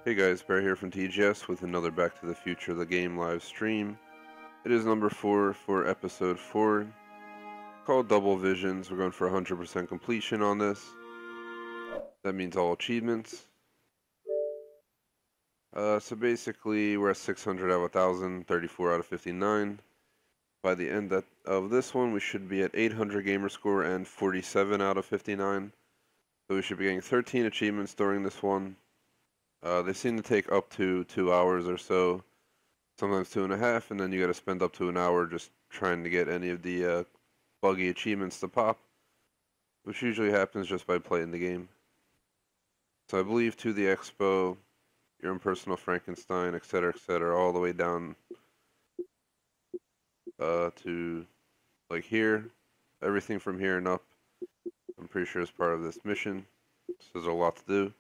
Hey guys, Bear here from TGS with another Back to the Future the Game live stream. It is number 4 for episode 4, called Double Visions. We're going for 100% completion on this. That means all achievements. So basically we're at 600 out of 1,000, 34 out of 59. By the end of this one we should be at 800 gamer score and 47 out of 59. So we should be getting 13 achievements during this one. They seem to take up to 2 hours or so, sometimes 2.5, and then you gotta spend up to an hour just trying to get any of the buggy achievements to pop, which usually happens just by playing the game. So I believe to the Expo, your own personal Frankenstein, etc., all the way down to like here, everything from here and up, I'm pretty sure is part of this mission. So there's a lot to do.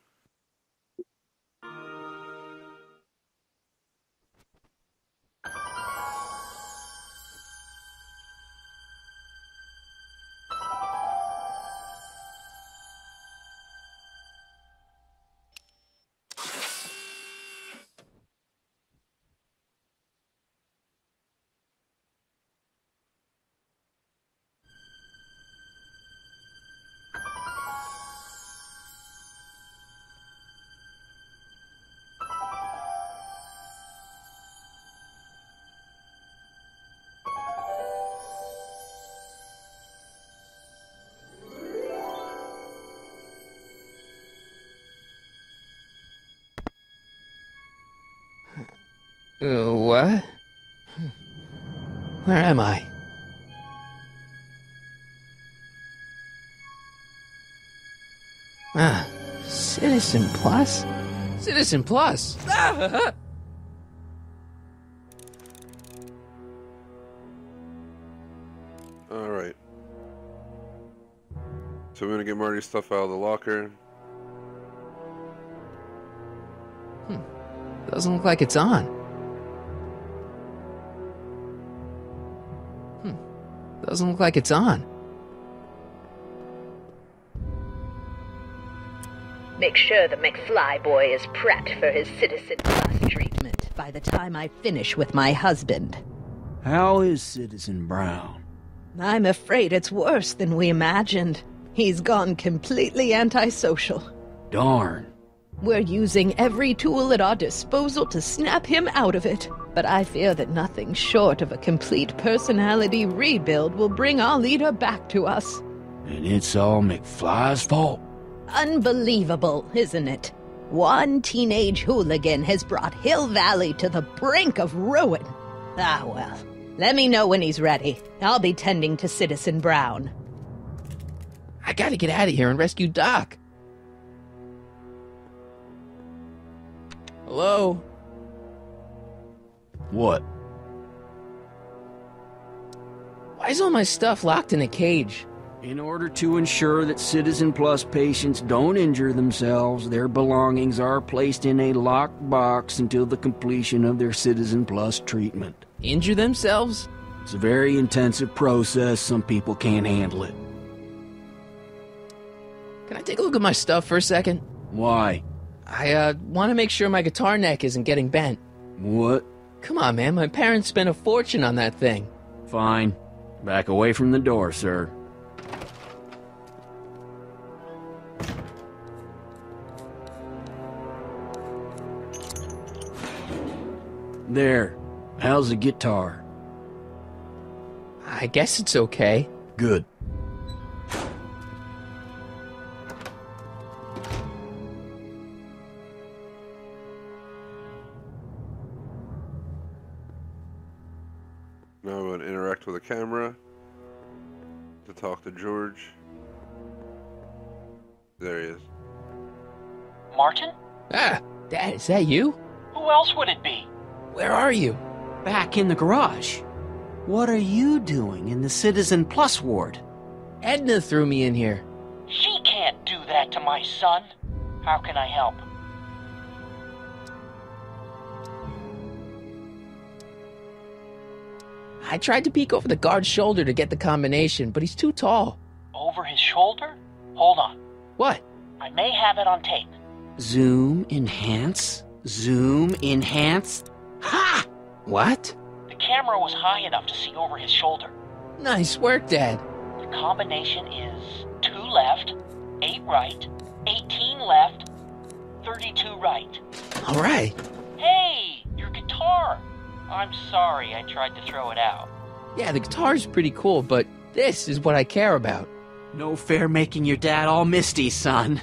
What? Where am I? Citizen Plus? Citizen Plus! Alright. So we're gonna get Marty's stuff out of the locker. Doesn't look like it's on. Doesn't look like it's on. Make sure the McFly boy is prepped for his Citizen Plus treatment by the time I finish with my husband. How is Citizen Brown? I'm afraid it's worse than we imagined. He's gone completely antisocial. Darn. We're using every tool at our disposal to snap him out of it. But I fear that nothing short of a complete personality rebuild will bring our leader back to us. And it's all McFly's fault? Unbelievable, isn't it? One teenage hooligan has brought Hill Valley to the brink of ruin. Ah, well. Let me know when he's ready. I'll be tending to Citizen Brown. I gotta get out of here and rescue Doc. Hello? What? Why is all my stuff locked in a cage? In order to ensure that Citizen Plus patients don't injure themselves, their belongings are placed in a locked box until the completion of their Citizen Plus treatment. Injure themselves? It's a very intensive process. Some people can't handle it. Can I take a look at my stuff for a second? Why? I want to make sure my guitar neck isn't getting bent. What? Come on, man. My parents spent a fortune on that thing. Fine. Back away from the door, sir. There. How's the guitar? I guess it's okay. Good. Now I'm going to interact with the camera to talk to George. There he is. Martin? Ah, Dad, is that you? Who else would it be? Where are you? Back in the garage. What are you doing in the Citizen Plus ward? Edna threw me in here. She can't do that to my son. How can I help? I tried to peek over the guard's shoulder to get the combination, but he's too tall. Over his shoulder? Hold on. What? I may have it on tape. Zoom, enhance. Zoom, enhance. Ha! What? The camera was high enough to see over his shoulder. Nice work, Dad. The combination is 2 left, 8 right, 18 left, 32 right. All right. Hey, your guitar! I'm sorry I tried to throw it out. Yeah, the guitar's pretty cool, but this is what I care about. No fair making your dad all misty, son.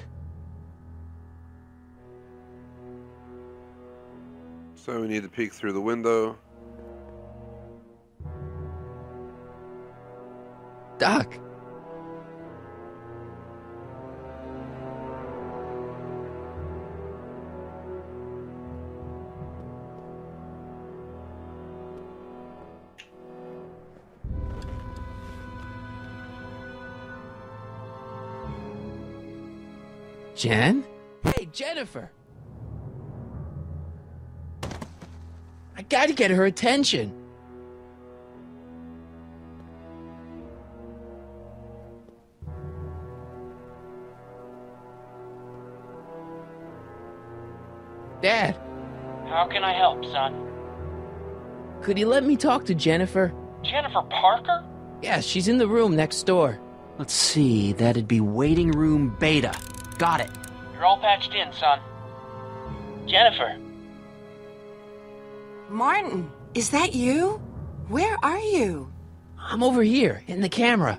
So we need to peek through the window. Doc. Jen? Hey, Jennifer! I gotta get her attention. Dad, How can I help, son? could you let me talk to Jennifer? Jennifer Parker? Yeah, she's in the room next door. Let's see, that'd be waiting room beta. Got it. You're all patched in, son. Jennifer. Martin, is that you? Where are you? I'm over here, in the camera.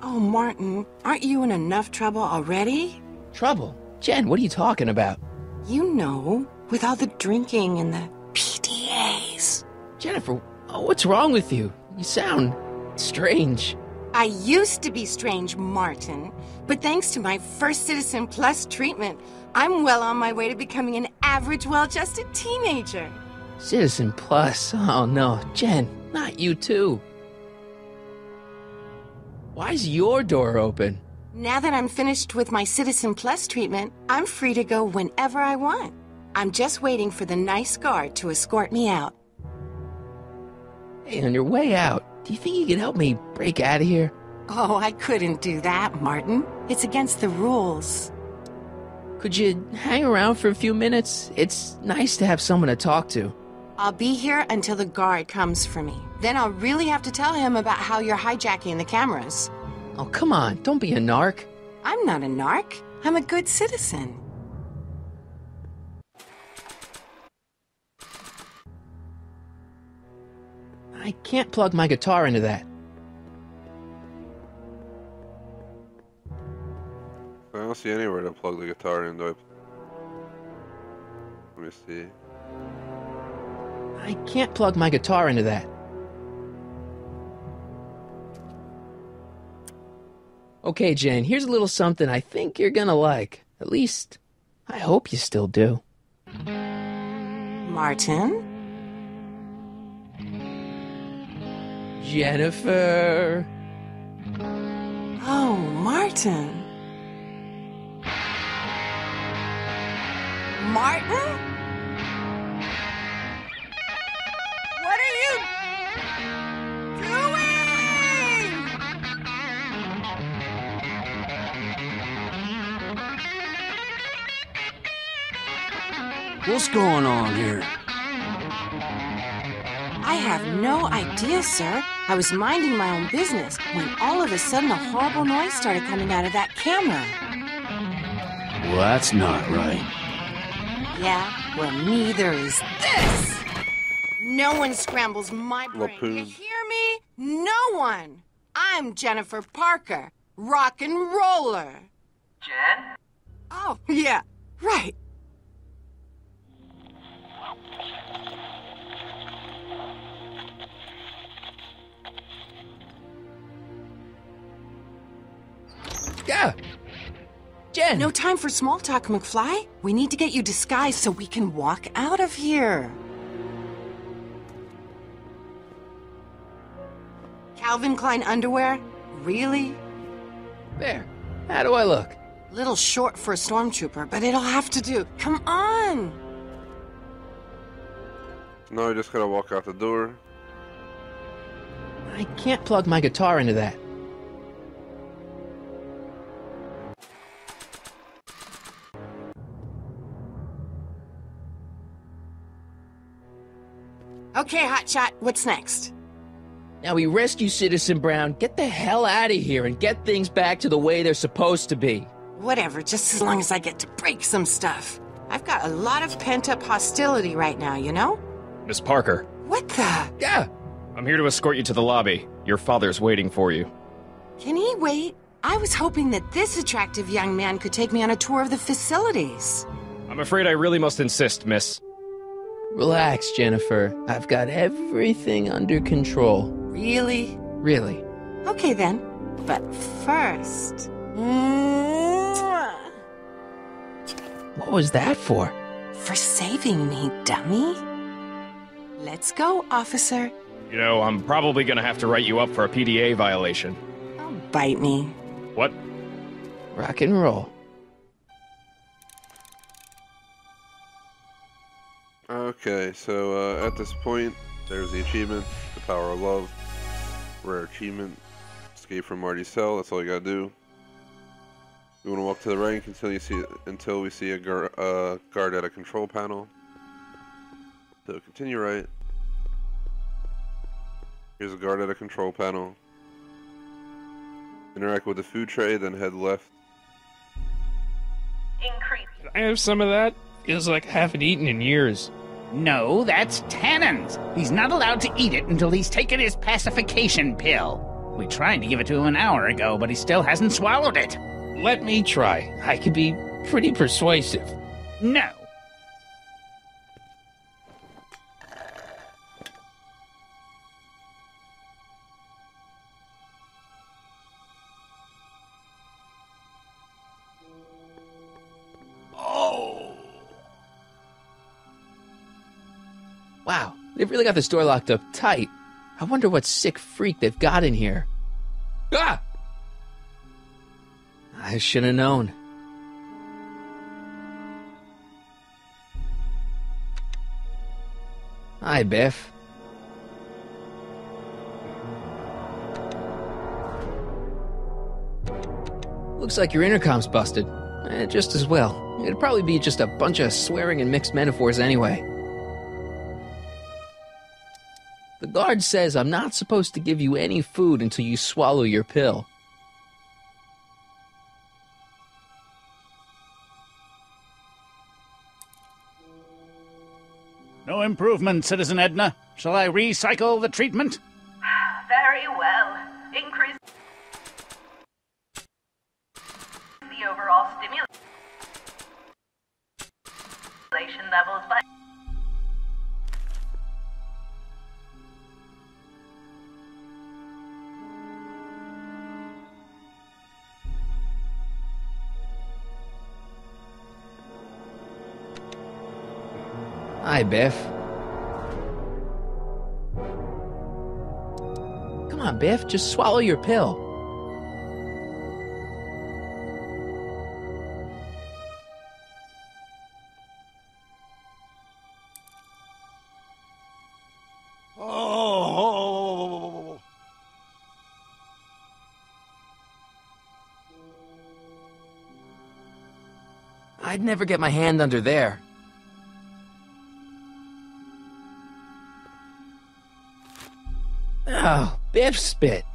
Oh, Martin, aren't you in enough trouble already? Trouble? Jen, what are you talking about? You know, with all the drinking and the PDAs. Jennifer, what's wrong with you? You sound strange. I used to be strange, Martin, but thanks to my first Citizen Plus treatment, I'm well on my way to becoming an average, well-adjusted teenager. Citizen Plus? Oh no, Jen, not you too. Why's your door open? Now that I'm finished with my Citizen Plus treatment, I'm free to go whenever I want. I'm just waiting for the nice guard to escort me out. Hey, on your way out, do you think you can help me break out of here? Oh, I couldn't do that, Martin. It's against the rules. Could you hang around for a few minutes? It's nice to have someone to talk to. I'll be here until the guard comes for me. Then I'll really have to tell him about how you're hijacking the cameras. Oh, come on, don't be a narc. I'm not a narc. I'm a good citizen. I can't plug my guitar into that. I don't see anywhere to plug the guitar in, do I? Let me see. I can't plug my guitar into that. Okay, Jane, here's a little something I think you're gonna like. At least, I hope you still do. Martin? Jennifer. Oh, Martin. Martin? What are you doing? What's going on here? I have no idea, sir. I was minding my own business when all of a sudden a horrible noise started coming out of that camera. Well, that's not right. Yeah, well, neither is this. No one scrambles my brain. Lapoon. You hear me? No one. I'm Jennifer Parker, rock and roller. Jen? Oh, yeah, right. Yeah. Jen. No time for small talk, McFly. We need to get you disguised so we can walk out of here. Calvin Klein underwear? Really? There. How do I look? Little short for a stormtrooper, but it'll have to do. Come on! Now I just gotta walk out the door. I can't plug my guitar into that. Okay, Hotshot, what's next? Now we rescue Citizen Brown, get the hell out of here, and get things back to the way they're supposed to be. Whatever, just as long as I get to break some stuff. I've got a lot of pent-up hostility right now, you know? Miss Parker, What the? Yeah. I'm here to escort you to the lobby. Your father's waiting for you. Can he wait? I was hoping that this attractive young man could take me on a tour of the facilities. I'm afraid I really must insist, miss. Relax, Jennifer. I've got everything under control. Really? Really. Okay then. But first... Mwah. What was that for? For saving me, dummy. Let's go, officer. You know, I'm probably gonna have to write you up for a PDA violation. Oh, bite me. What? Rock and roll. Okay, so at this point, there's the achievement, The Power of Love. Rare achievement, escape from Marty's cell, that's all you gotta do. You wanna walk to the right until we see a guard at a control panel. So continue right. Here's a guard at a control panel. Interact with the food tray, then head left. Increase. I have some of that. Feels like I haven't eaten in years. No, that's Tannen's. He's not allowed to eat it until he's taken his pacification pill. We tried to give it to him an hour ago, but he still hasn't swallowed it. Let me try. I could be pretty persuasive. No. Wow, they've really got this door locked up tight. I wonder what sick freak they've got in here. Ah! I should have known. Hi, Biff. Looks like your intercom's busted. Just as well. It'd probably be just a bunch of swearing and mixed metaphors anyway. The guard says I'm not supposed to give you any food until you swallow your pill. No improvement, Citizen Edna. Shall I recycle the treatment? Very well. Increase the overall stimulation levels by... Hi, Biff. Come on, Biff, just swallow your pill. Oh. I'd never get my hand under there. Oh, Biff spit.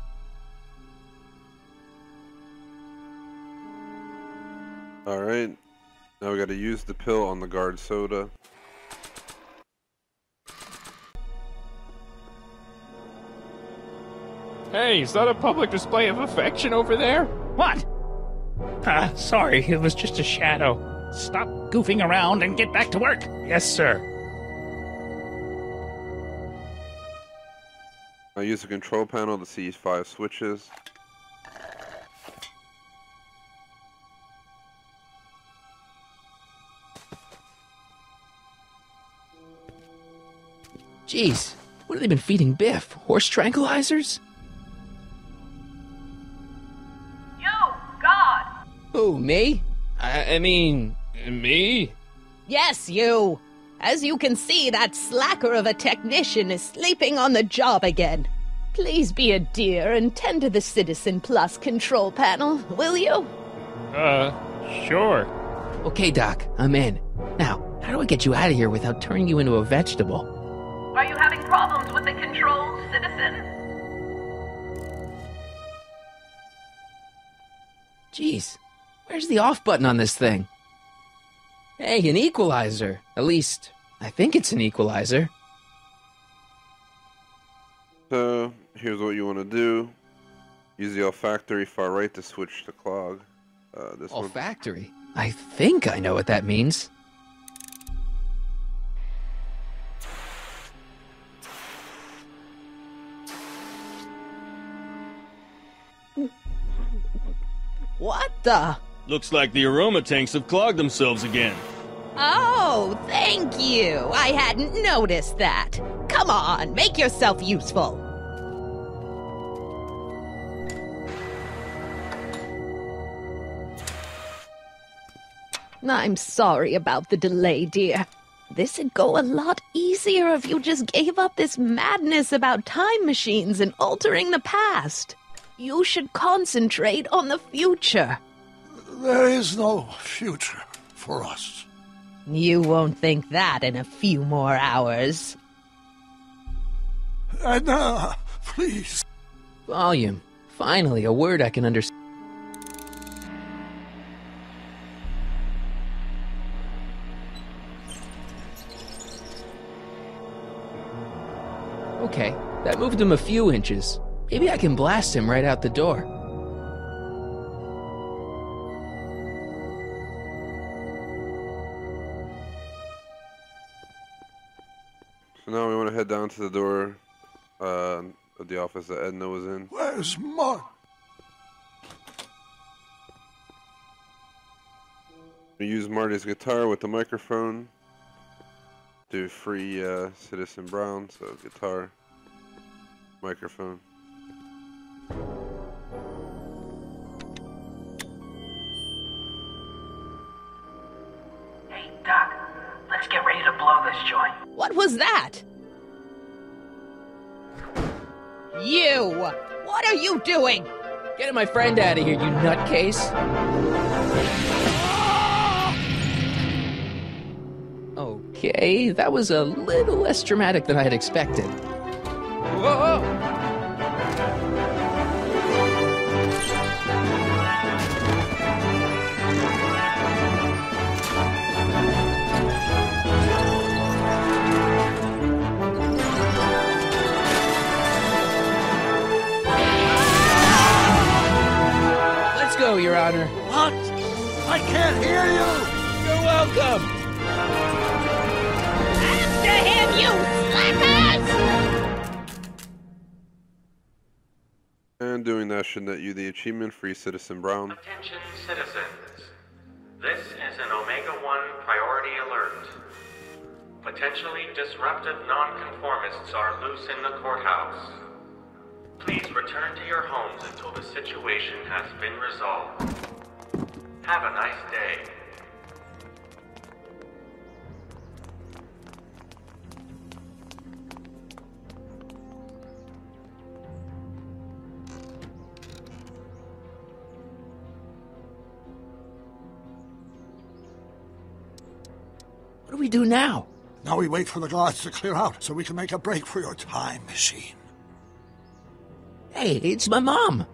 Alright, now we gotta use the pill on the guard soda. Hey, is that a public display of affection over there? What? Sorry, it was just a shadow. Stop goofing around and get back to work. Yes, sir. Now use the control panel to see 5 switches. Jeez, what have they been feeding Biff? Horse tranquilizers? You, God! Who, me? I mean, me? Yes, you. As you can see, that slacker of a technician is sleeping on the job again. Please be a dear and tend to the Citizen Plus control panel, will you? Sure. Okay, Doc, I'm in. Now, how do I get you out of here without turning you into a vegetable? Are you having problems with the controls, citizen? Jeez, where's the off button on this thing? Hey, an equalizer. At least, I think it's an equalizer. So, here's what you want to do. Use the olfactory far right to switch to clog. This one. Olfactory? I think I know what that means. What the? Looks like the aroma tanks have clogged themselves again. Oh, thank you. I hadn't noticed that. Come on, make yourself useful. I'm sorry about the delay, dear. This'd go a lot easier if you just gave up this madness about time machines and altering the past. You should concentrate on the future. There is no future for us. You won't think that in a few more hours. Edna, please. Volume. Finally, a word I can understand. Okay, that moved him a few inches. Maybe I can blast him right out the door. So now we want to head down to the door of the office that Edna was in. Where's Mark? We use Marty's guitar with the microphone to free Citizen Brown, so guitar, microphone. Hey, Doc, let's get ready to blow this joint. What was that? You! What are you doing? Getting my friend out of here, you nutcase. Okay, that was a little less dramatic than I had expected. Whoa! Let's go, Your Honor. What? I can't hear you! You're welcome! After him, you slackers! And doing that should net you the achievement, Free Citizen Brown. Attention citizens. This is an Omega-1 priority alert. Potentially disruptive nonconformists are loose in the courthouse. Please return to your homes until the situation has been resolved. Have a nice day. What do we do now? Now we wait for the guards to clear out so we can make a break for your time machine. Hey, it's my mom.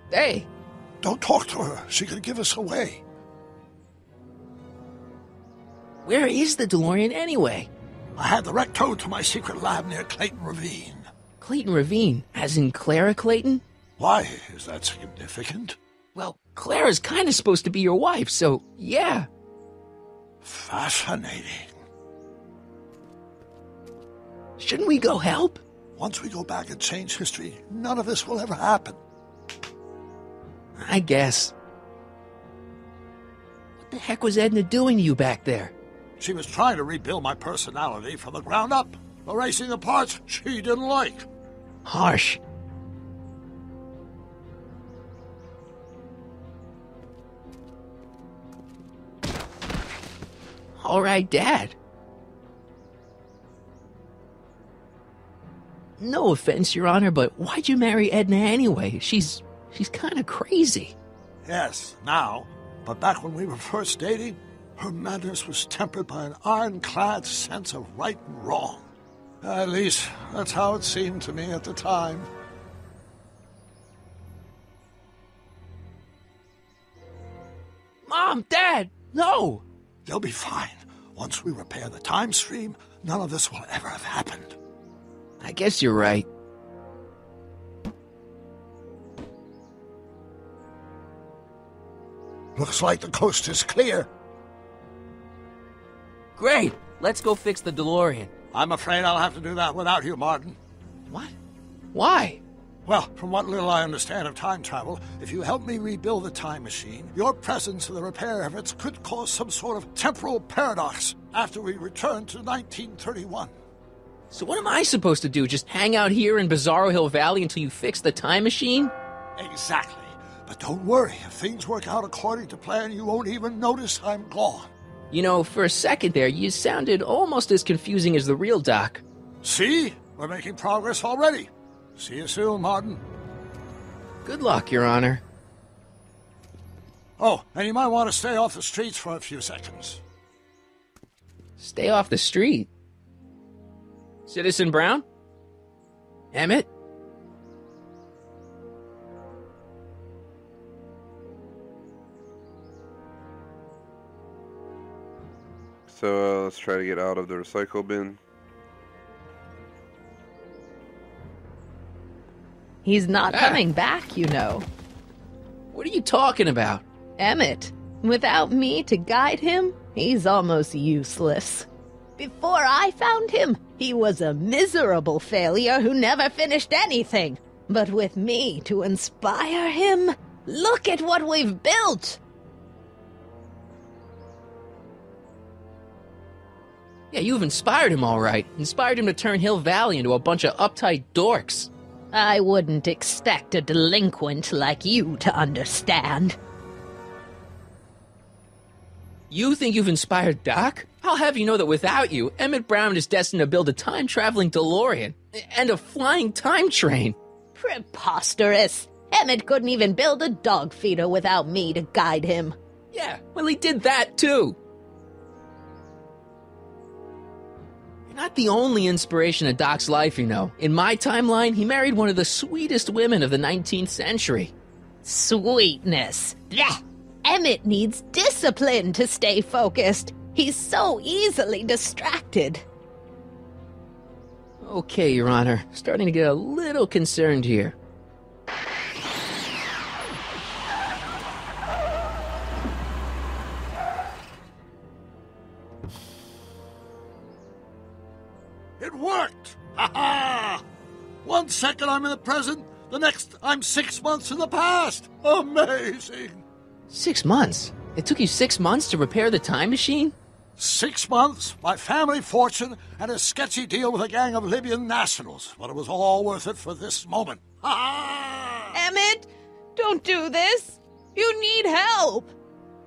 Hey. Don't talk to her. She could give us away. Where is the DeLorean anyway? I had the wreck towed to my secret lab near Clayton Ravine. Clayton Ravine, as in Clara Clayton? Why is that significant? Well, Clara's kind of supposed to be your wife, so yeah. Fascinating. Shouldn't we go help? Once we go back and change history, none of this will ever happen. I guess. What the heck was Edna doing to you back there? She was trying to rebuild my personality from the ground up, erasing the parts she didn't like. Harsh. All right, Dad. No offense, Your Honor, but why'd you marry Edna anyway? She's kind of crazy. Yes, now. But back when we were first dating, Her madness was tempered by an ironclad sense of right and wrong. At least, that's how it seemed to me at the time. Mom, Dad, no! They'll be fine. Once we repair the time stream, none of this will ever have happened. I guess you're right. Looks like the coast is clear. Great! Let's go fix the DeLorean. I'm afraid I'll have to do that without you, Martin. What? Why? Well, from what little I understand of time travel, if you help me rebuild the time machine, your presence in the repair efforts could cause some sort of temporal paradox after we return to 1931. So what am I supposed to do? Just hang out here in Bizarro Hill Valley until you fix the time machine? Exactly. But don't worry, if things work out according to plan, you won't even notice I'm gone. You know, for a second there, you sounded almost as confusing as the real Doc. See? We're making progress already. See you soon, Martin. Good luck, Your Honor. Oh, and you might want to stay off the streets for a few seconds. Stay off the street. Citizen Brown? Emmett? So let's try to get out of the recycle bin. He's not coming back, you know. What are you talking about? Emmett, without me to guide him, he's almost useless. Before I found him, he was a miserable failure who never finished anything. But with me to inspire him, look at what we've built! Yeah, you've inspired him all right. Inspired him to turn Hill Valley into a bunch of uptight dorks. I wouldn't expect a delinquent like you to understand. You think you've inspired Doc? I'll have you know that without you, Emmett Brown is destined to build a time-traveling DeLorean and a flying time train. Preposterous! Emmett couldn't even build a dog feeder without me to guide him. Yeah, well, he did that too. You're not the only inspiration of Doc's life, you know. In my timeline, he married one of the sweetest women of the 19th century. Sweetness. Blech. Emmett needs discipline to stay focused. He's so easily distracted. Okay, Your Honor. Starting to get a little concerned here. It worked! Ha ha! 1 second I'm in the present, the next I'm 6 months in the past. Amazing! 6 months? It took you 6 months to repair the time machine? 6 months, my family fortune, and a sketchy deal with a gang of Libyan nationals. But it was all worth it for this moment. Ha ha! Emmett, don't do this. You need help.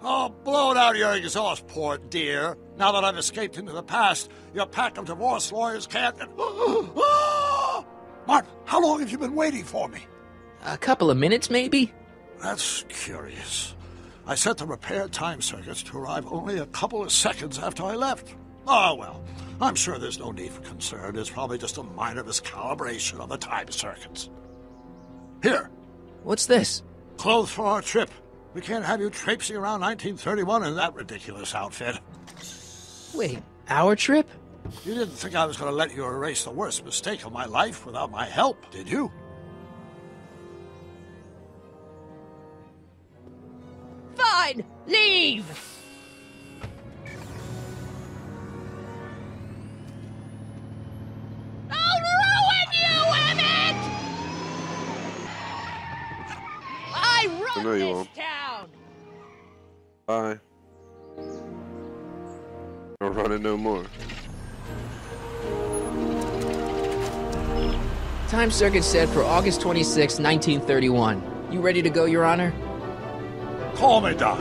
Oh, blow it out your exhaust, poor dear. Now that I've escaped into the past, your pack of divorce lawyers can't... Martin, how long have you been waiting for me? A couple of minutes, maybe? That's curious. I set the repair time circuits to arrive only a couple of seconds after I left. Oh, well, I'm sure there's no need for concern. It's probably just a minor miscalibration of the time circuits. Here. What's this? Clothes for our trip. We can't have you traipsing around 1931 in that ridiculous outfit. Wait, our trip? You didn't think I was going to let you erase the worst mistake of my life without my help, did you? Fine, leave! I'll ruin you, Emmett! I run know you this won't. town! Bye. I'll run it no more. Time circuit set for August 26, 1931. You ready to go, Your Honor? Call me, Doc.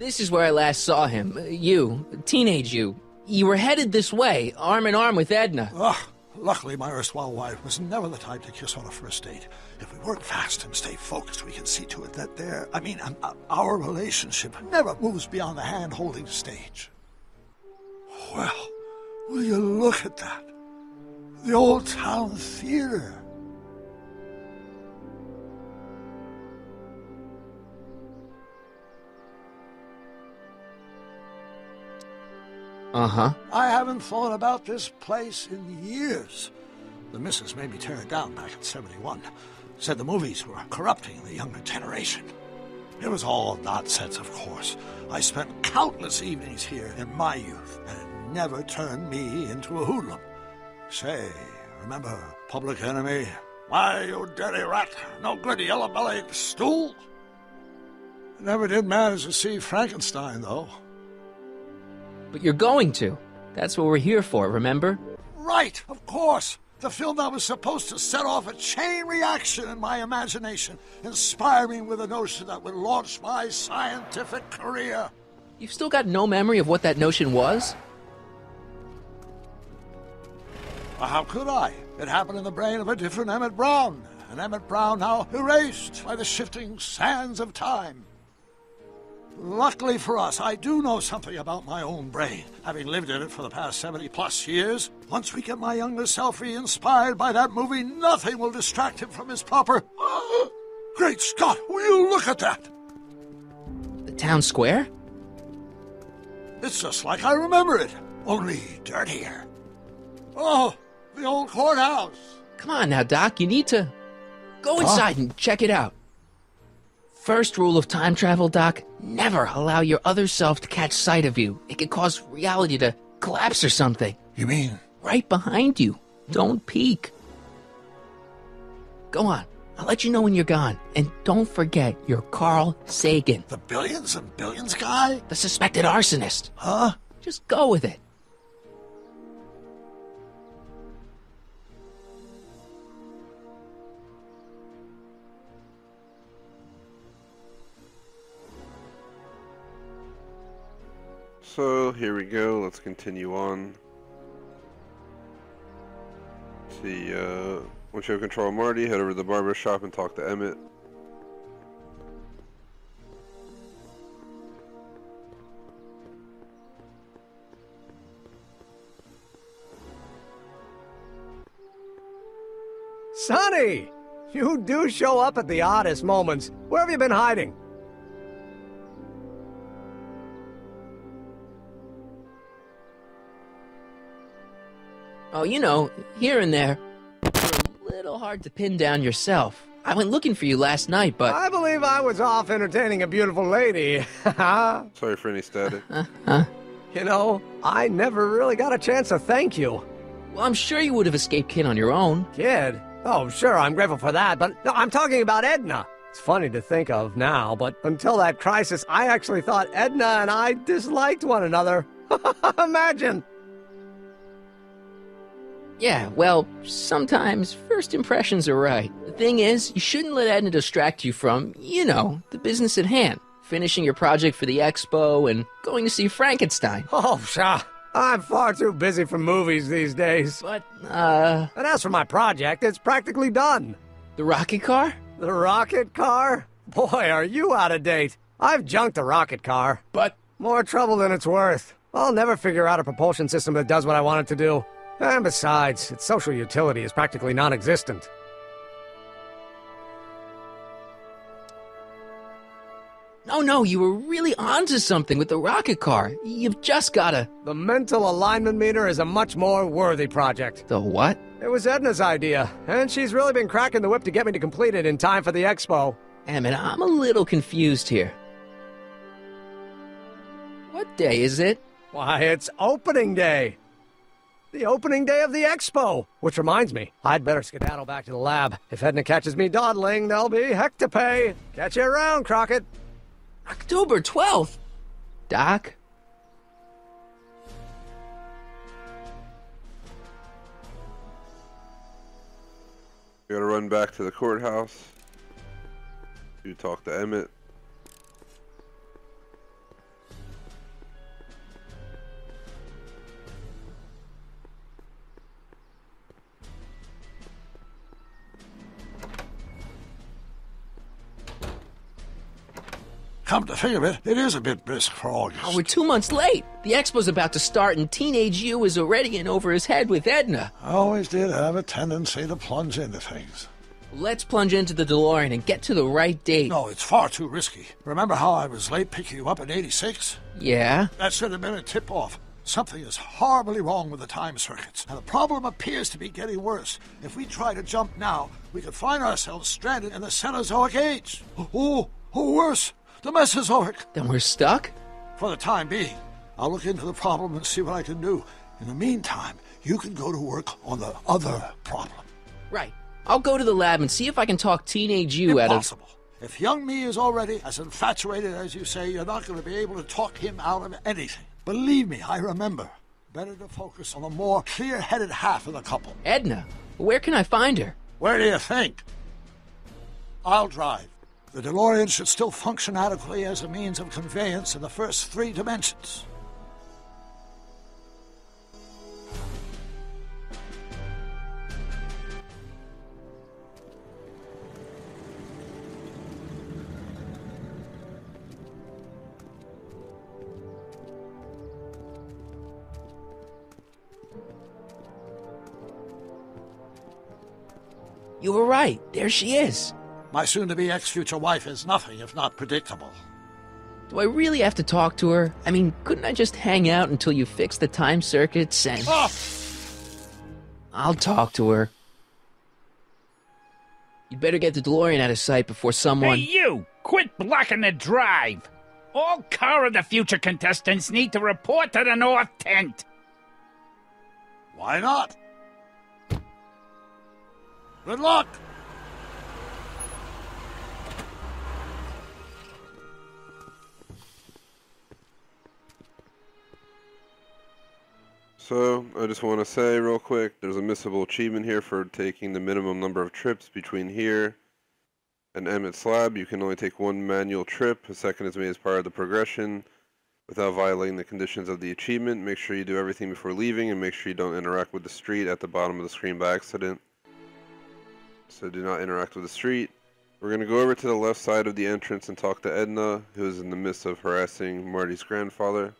This is where I last saw him. You, teenage you. You were headed this way, arm in arm with Edna. Ugh. Luckily, my erstwhile wife was never the type to kiss on a first date. If we work fast and stay focused, we can see to it that our relationship never moves beyond the hand-holding stage. Well, will you look at that? The Old Town Theater. Uh-huh. I haven't thought about this place in years. The missus made me tear it down back in '71. Said the movies were corrupting the younger generation. It was all nonsense, of course. I spent countless evenings here in my youth, and it never turned me into a hoodlum. Say, remember Public Enemy? Why, you dirty rat, no good yellow-bellied stool? I never did manage to see Frankenstein, though. But you're going to. That's what we're here for, remember? Right, of course. The film that was supposed to set off a chain reaction in my imagination, inspire me with a notion that would launch my scientific career. You've still got no memory of what that notion was? Well, how could I? It happened in the brain of a different Emmett Brown, an Emmett Brown now erased by the shifting sands of time. Luckily for us, I do know something about my own brain, having lived in it for the past 70-plus years. Once we get my younger self inspired by that movie, nothing will distract him from his proper... Great Scott, will you look at that? The town square? It's just like I remember it, only dirtier. Oh, the old courthouse. Come on now, Doc, you need to... Go inside and check it out. First rule of time travel, Doc, never allow your other self to catch sight of you. It could cause reality to collapse or something. You mean? Right behind you. Don't peek. Go on. I'll let you know when you're gone. And don't forget, you're Carl Sagan. The billions and billions guy? The suspected arsonist. Huh? Just go with it. So, here we go. Let's continue on. See, once you have control of Marty, head over to the barber shop and talk to Emmett. Sonny! You do show up at the oddest moments. Where have you been hiding? Oh, you know, here and there. You're a little hard to pin down yourself. I went looking for you last night, but... I believe I was off entertaining a beautiful lady. Sorry for any static. You know, I never really got a chance to thank you. Well, I'm sure you would have escaped Kid on your own. Kid? Oh, sure, I'm grateful for that, but no, I'm talking about Edna. It's funny to think of now, but until that crisis, I actually thought Edna and I disliked one another. Imagine! Yeah, well, sometimes first impressions are right. The thing is, you shouldn't let Edna distract you from, you know, the business at hand. Finishing your project for the expo and going to see Frankenstein. Oh, pshaw. I'm far too busy for movies these days. But, And as for my project, it's practically done. The rocket car? The rocket car? Boy, are you out of date. I've junked the rocket car. But... More trouble than it's worth. I'll never figure out a propulsion system that does what I want it to do. And besides, its social utility is practically non-existent. No, you were really onto something with the rocket car. You've just gotta... The mental alignment meter is a much more worthy project. The what? It was Edna's idea, and she's really been cracking the whip to get me to complete it in time for the expo. Emmett, I'm a little confused here. What day is it? Why, it's opening day. The opening day of the expo. Which reminds me, I'd better skedaddle back to the lab. If Edna catches me dawdling, there'll be heck to pay. Catch you around, Crockett. October 12th? Doc? We gotta run back to the courthouse to talk to Emmett. Come to think of it, it is a bit brisk for August. Oh, we're 2 months late. The expo's about to start and Teenage You is already in over his head with Edna. I always did have a tendency to plunge into things. Let's plunge into the DeLorean and get to the right date. No, it's far too risky. Remember how I was late picking you up in '86? Yeah? That should have been a tip-off. Something is horribly wrong with the time circuits, and the problem appears to be getting worse. If we try to jump now, we could find ourselves stranded in the Cenozoic Age. Or worse, the Mesozoic. Then we're stuck? For the time being. I'll look into the problem and see what I can do. In the meantime, you can go to work on the other problem. Right. I'll go to the lab and see if I can talk Teenage You out of... Impossible. If young me is already as infatuated as you say, you're not going to be able to talk him out of anything. Believe me, I remember. Better to focus on the more clear-headed half of the couple. Edna, where can I find her? Where do you think? I'll drive. The DeLorean should still function adequately as a means of conveyance in the first 3 dimensions. You were right. There she is. My soon-to-be ex-future wife is nothing if not predictable. Do I really have to talk to her? I mean, couldn't I just hang out until you fix the time circuits and... Oh! I'll talk to her. You'd better get the DeLorean out of sight before someone... Hey, you! Quit blocking the drive! All Car of the Future contestants need to report to the North Tent! Why not? Good luck! So, I just want to say real quick, there's a missable achievement here for taking the minimum number of trips between here and Emmett's lab. You can only take 1 manual trip. A second is made as part of the progression without violating the conditions of the achievement. Make sure you do everything before leaving and make sure you don't interact with the street at the bottom of the screen by accident. So do not interact with the street. We're going to go over to the left side of the entrance and talk to Edna, who is in the midst of harassing Marty's grandfather.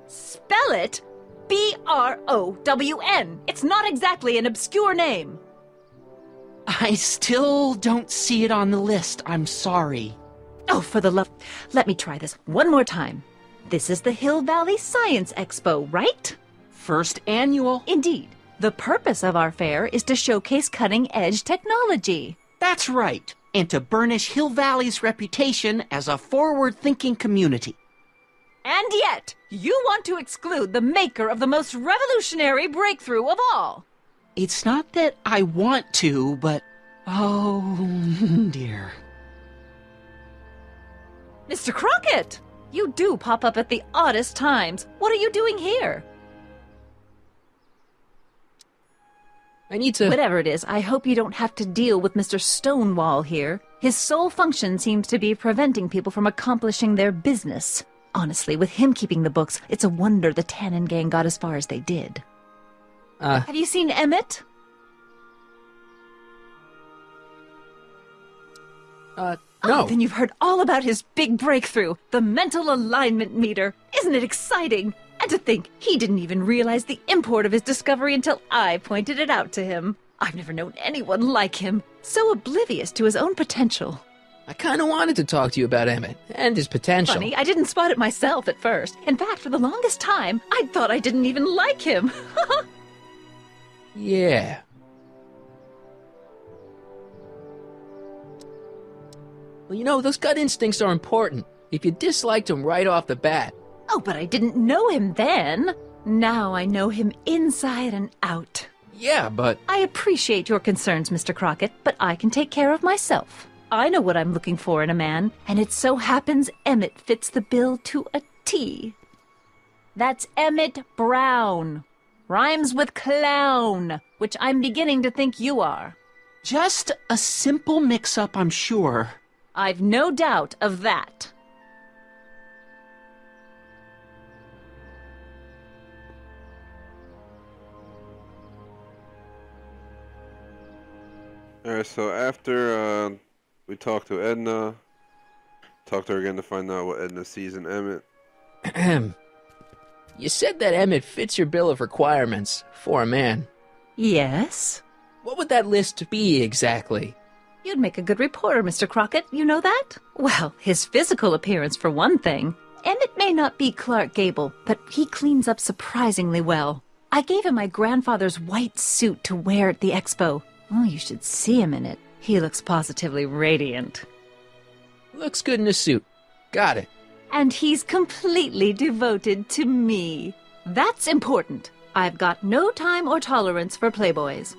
Spell it B-R-O-W-N. It's not exactly an obscure name. I still don't see it on the list. I'm sorry. Oh, for the love... Let me try this one more time. This is the Hill Valley Science Expo, right? First annual. Indeed. The purpose of our fair is to showcase cutting-edge technology. That's right. And to burnish Hill Valley's reputation as a forward-thinking community. And yet, you want to exclude the maker of the most revolutionary breakthrough of all. It's not that I want to, but... oh, dear. Mr. Crockett! You do pop up at the oddest times. What are you doing here? I need to... Whatever it is, I hope you don't have to deal with Mr. Stonewall here. His sole function seems to be preventing people from accomplishing their business. Honestly, with him keeping the books, it's a wonder the Tannen gang got as far as they did. Have you seen Emmett? No. Oh, then you've heard all about his big breakthrough, the mental alignment meter. Isn't it exciting? And to think, he didn't even realize the import of his discovery until I pointed it out to him. I've never known anyone like him, so oblivious to his own potential. I kind of wanted to talk to you about Emmett and his potential. Funny, I didn't spot it myself at first. In fact, for the longest time, I thought I didn't even like him. Yeah. Well, you know, those gut instincts are important. If you disliked him right off the bat. Oh, but I didn't know him then. Now I know him inside and out. Yeah, but... I appreciate your concerns, Mr. Crockett, but I can take care of myself. I know what I'm looking for in a man, and it so happens Emmett fits the bill to a T. That's Emmett Brown. Rhymes with clown, which I'm beginning to think you are. Just a simple mix-up, I'm sure. I've no doubt of that. Alright, so after we talked to Edna, talked to her again to find out what Edna sees in Emmett. Ahem. You said that Emmett fits your bill of requirements for a man. Yes? What would that list be exactly? You'd make a good reporter, Mr. Crockett, you know that? Well, his physical appearance for one thing. Emmett may not be Clark Gable, but he cleans up surprisingly well. I gave him my grandfather's white suit to wear at the expo. Oh, you should see him in it. He looks positively radiant. Looks good in a suit. Got it. And he's completely devoted to me. That's important. I've got no time or tolerance for playboys.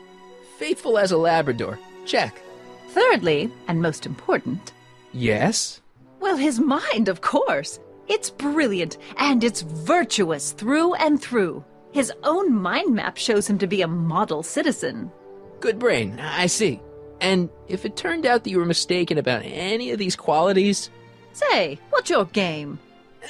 Faithful as a Labrador. Check. Thirdly, and most important... Yes? Well, his mind, of course. It's brilliant, and it's virtuous through and through. His own mind map shows him to be a model citizen. Good brain, I see. And if it turned out that you were mistaken about any of these qualities... Say, what's your game?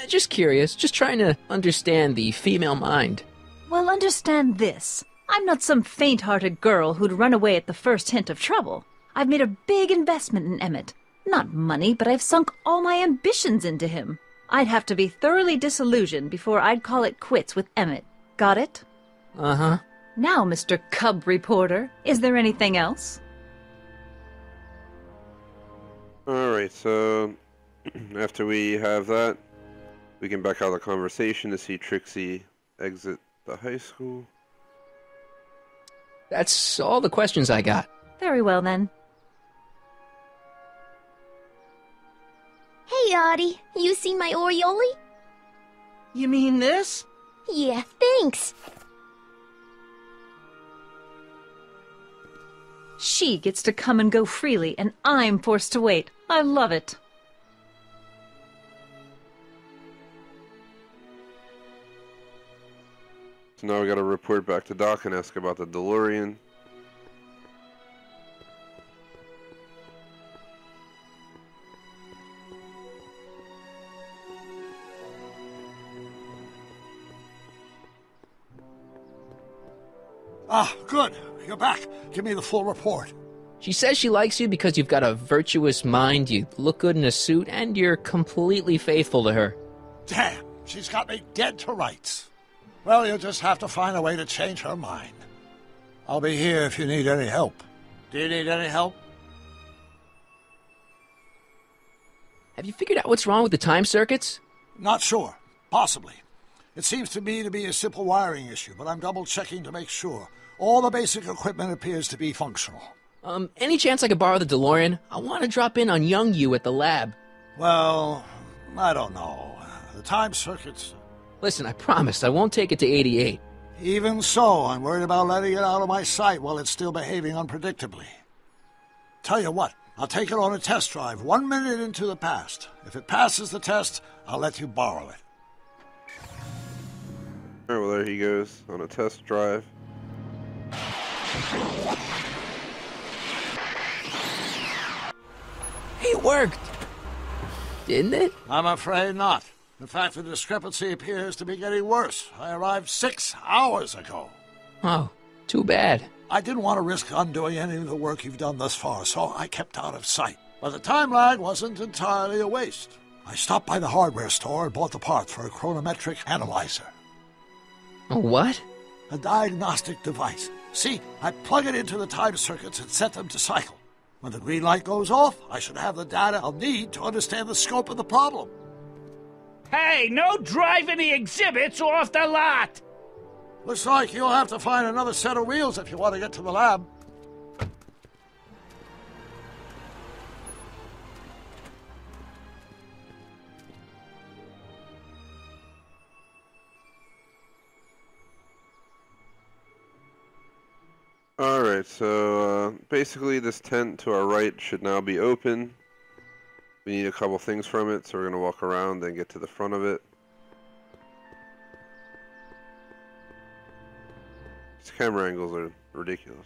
Just curious, just trying to understand the female mind. Well, understand this. I'm not some faint-hearted girl who'd run away at the first hint of trouble. I've made a big investment in Emmett. Not money, but I've sunk all my ambitions into him. I'd have to be thoroughly disillusioned before I'd call it quits with Emmett. Got it? Uh-huh. Now, Mr. Cub Reporter, is there anything else? Alright, so after we have that, we can back out the conversation to see Trixie exit the high school. That's all the questions I got. Very well, then. Hey, Audie. You seen my Oriole? You mean this? Yeah, thanks. She gets to come and go freely, and I'm forced to wait. I love it. So now we gotta report back to Doc and ask about the DeLorean. Ah, good. You're back. Give me the full report. She says she likes you because you've got a virtuous mind, you look good in a suit, and you're completely faithful to her. Damn, she's got me dead to rights. Well, you'll just have to find a way to change her mind. I'll be here if you need any help. Do you need any help? Have you figured out what's wrong with the time circuits? Not sure. Possibly. It seems to me to be a simple wiring issue, but I'm double-checking to make sure. All the basic equipment appears to be functional. Any chance I could borrow the DeLorean? I want to drop in on young you at the lab. Well, I don't know. The time circuits... Listen, I promise I won't take it to 88. Even so, I'm worried about letting it out of my sight while it's still behaving unpredictably. Tell you what, I'll take it on a test drive 1 minute into the past. If it passes the test, I'll let you borrow it. Alright, well there he goes on a test drive. It worked! Didn't it? I'm afraid not. In fact, the discrepancy appears to be getting worse. I arrived 6 hours ago. Oh, too bad. I didn't want to risk undoing any of the work you've done thus far, so I kept out of sight. But the time lag wasn't entirely a waste. I stopped by the hardware store and bought the parts for a chronometric analyzer. A what? A diagnostic device. See, I plug it into the time circuits and set them to cycle. When the green light goes off, I should have the data I'll need to understand the scope of the problem. Hey, no driving the exhibits off the lot! Looks like you'll have to find another set of wheels if you want to get to the lab. Alright, so basically this tent to our right should now be open. We need a couple things from it, so we're going to walk around and get to the front of it. These camera angles are ridiculous.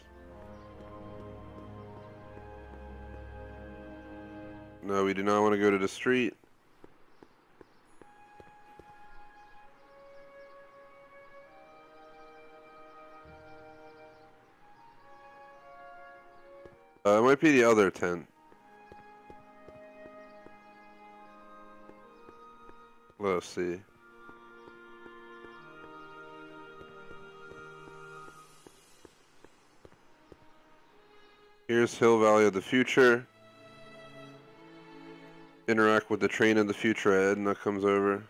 No, we do not want to go to the street. It might be the other tent. Let's see. Here's Hill Valley of the Future. Interact with the train of the future. Edna comes over.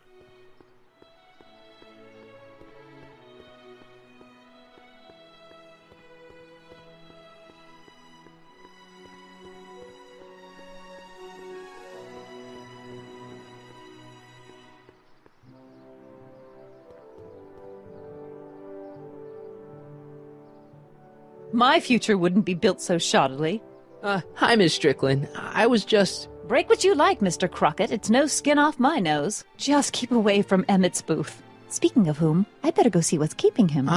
My future wouldn't be built so shoddily. Hi, Miss Strickland. I was just... Break what you like, Mr. Crockett. It's no skin off my nose. Just keep away from Emmett's booth. Speaking of whom, I'd better go see what's keeping him.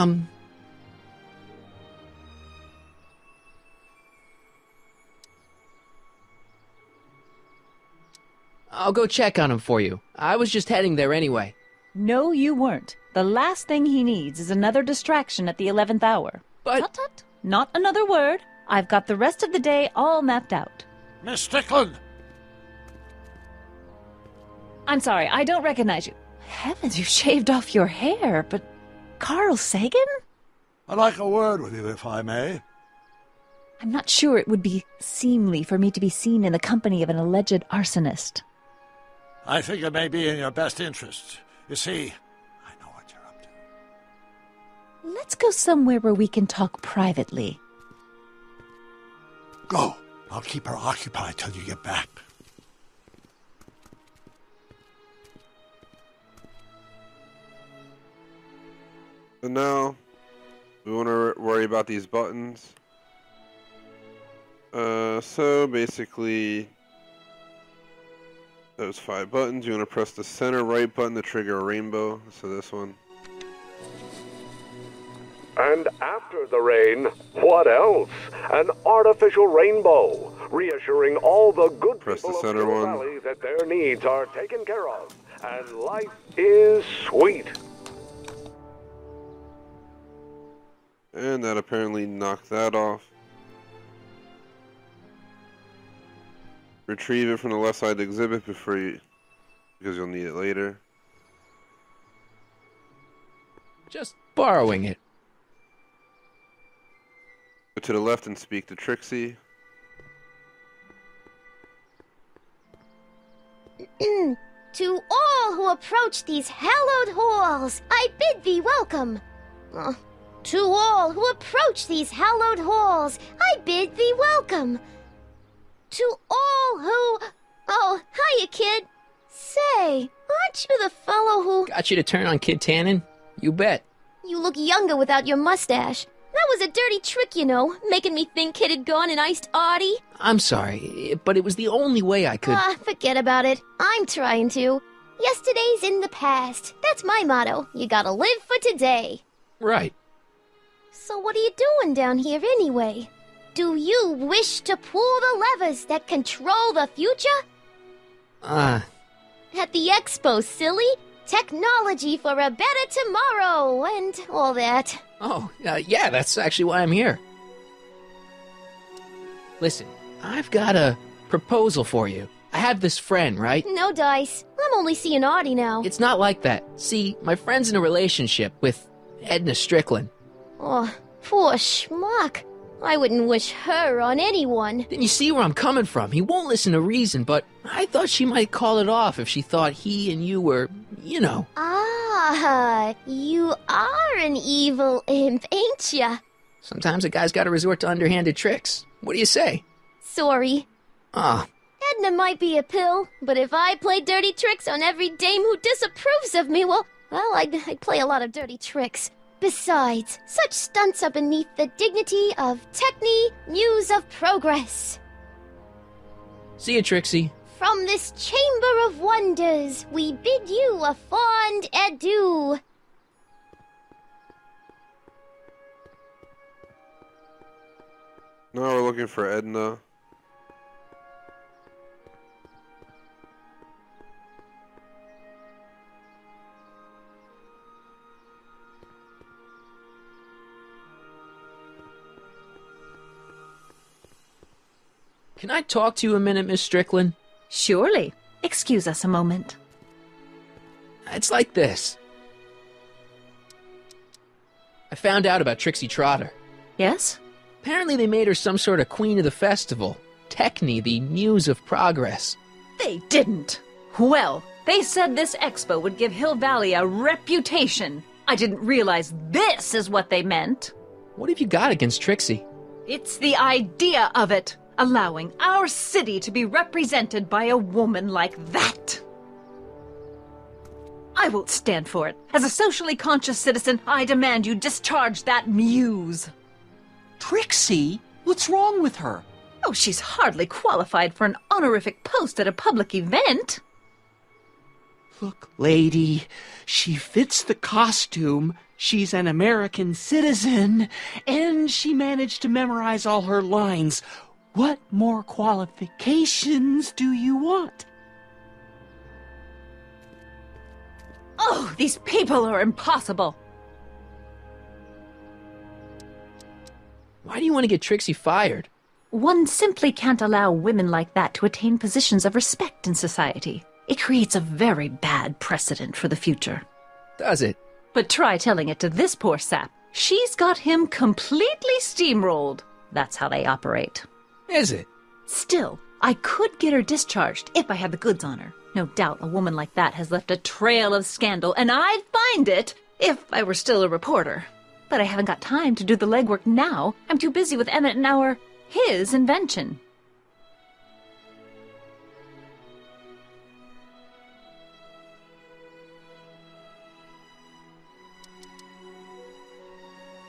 I'll go check on him for you. I was just heading there anyway. No, you weren't. The last thing he needs is another distraction at the 11th hour. But... Tut tut. Not another word. I've got the rest of the day all mapped out. Miss Strickland! I'm sorry, I don't recognize you. Heavens, you shaved off your hair, but... Carl Sagan? I'd like a word with you, if I may. I'm not sure it would be seemly for me to be seen in the company of an alleged arsonist. I think it may be in your best interests. You see, I know what you're up to. Let's go somewhere where we can talk privately. Go. I'll keep her occupied till you get back. And now, we want to worry about these buttons. So basically, those 5 buttons, you want to press the center right button to trigger a rainbow. So this one. And after the rain, what else? An artificial rainbow, reassuring all the good Press people the center of Hill one. Valley that their needs are taken care of, and life is sweet. And that apparently knocked that off. Retrieve it from the left side exhibit before you, because you'll need it later. Just borrowing it. Go to the left and speak to Trixie. To all who approach these hallowed halls, I bid thee welcome. To all who approach these hallowed halls, I bid thee welcome. To all who... Oh, hiya, kid. Say, aren't you the fellow who... Got you to turn on Kid Tannen? You bet. You look younger without your mustache. That was a dirty trick, you know, making me think Kid had gone and iced Artie. I'm sorry, but it was the only way I could... Forget about it. I'm trying to. Yesterday's in the past. That's my motto. You gotta live for today. Right. So what are you doing down here anyway? Do you wish to pull the levers that control the future? At the expo, silly. Technology for a better tomorrow, and all that. Oh, yeah, that's actually why I'm here. Listen, I've got a proposal for you. I have this friend, right? No dice. I'm only seeing Artie now. It's not like that. See, my friend's in a relationship with Edna Strickland. Oh, poor schmuck. I wouldn't wish her on anyone. Then you see where I'm coming from. He won't listen to reason, but I thought she might call it off if she thought he and you were, you know. Ah, you are an evil imp, ain't ya? Sometimes a guy's got to resort to underhanded tricks. What do you say? Sorry. Ah. Edna might be a pill, but if I play dirty tricks on every dame who disapproves of me, well, I'd play a lot of dirty tricks. Besides, such stunts are beneath the dignity of Techne, Muse of Progress. See you, Trixie. From this chamber of wonders, we bid you a fond adieu. Now we're looking for Edna. Can I talk to you a minute, Miss Strickland? Surely. Excuse us a moment. It's like this. I found out about Trixie Trotter. Yes? Apparently they made her some sort of queen of the festival. Techne, the muse of progress. They didn't. Well, they said this expo would give Hill Valley a reputation. I didn't realize this is what they meant. What have you got against Trixie? It's the idea of it. Allowing our city to be represented by a woman like that. I won't stand for it. As a socially conscious citizen, I demand you discharge that muse. Trixie? What's wrong with her? Oh, she's hardly qualified for an honorific post at a public event. Look, lady, she fits the costume. She's an American citizen, and she managed to memorize all her lines. What more qualifications do you want? Oh, these people are impossible. Why do you want to get Trixie fired? One simply can't allow women like that to attain positions of respect in society. It creates a very bad precedent for the future. Does it? But try telling it to this poor sap. She's got him completely steamrolled. That's how they operate. Is it? Still, I could get her discharged if I had the goods on her. No doubt a woman like that has left a trail of scandal, and I'd find it if I were still a reporter. But I haven't got time to do the legwork now. I'm too busy with Emmett and his invention.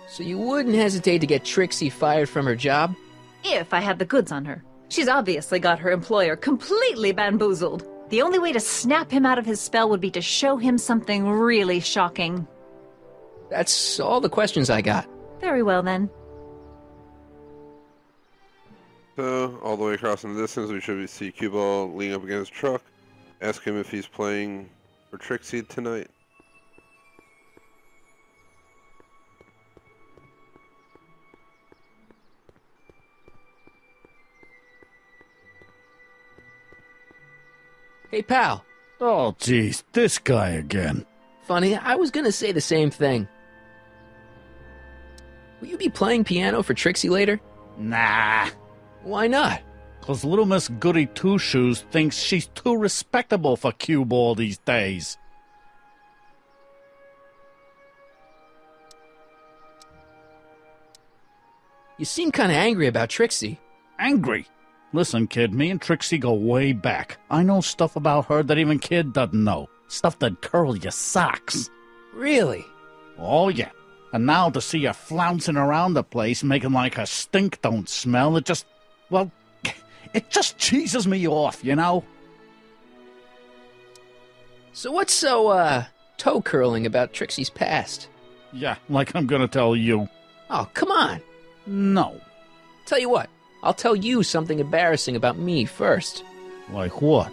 So you wouldn't hesitate to get Trixie fired from her job? If I had the goods on her. She's obviously got her employer completely bamboozled. The only way to snap him out of his spell would be to show him something really shocking. That's all the questions I got. Very well, then. So, all the way across in the distance, we should see Cue Ball leaning up against his truck. Ask him if he's playing for Trixie tonight. Hey, pal. Oh, geez, this guy again. Funny, I was gonna say the same thing. Will you be playing piano for Trixie later? Nah. Why not? 'Cause little Miss Goody Two-Shoes thinks she's too respectable for cue ball these days. You seem kinda angry about Trixie. Angry? Listen, kid, me and Trixie go way back. I know stuff about her that even Kid doesn't know. Stuff that'd curl your socks. Really? Oh, yeah. And now to see her flouncing around the place, making like her stink don't smell, it just cheeses me off, you know? So what's so, toe-curling about Trixie's past? Yeah, like I'm gonna tell you. Oh, come on. No. Tell you what, I'll tell you something embarrassing about me first. Like what?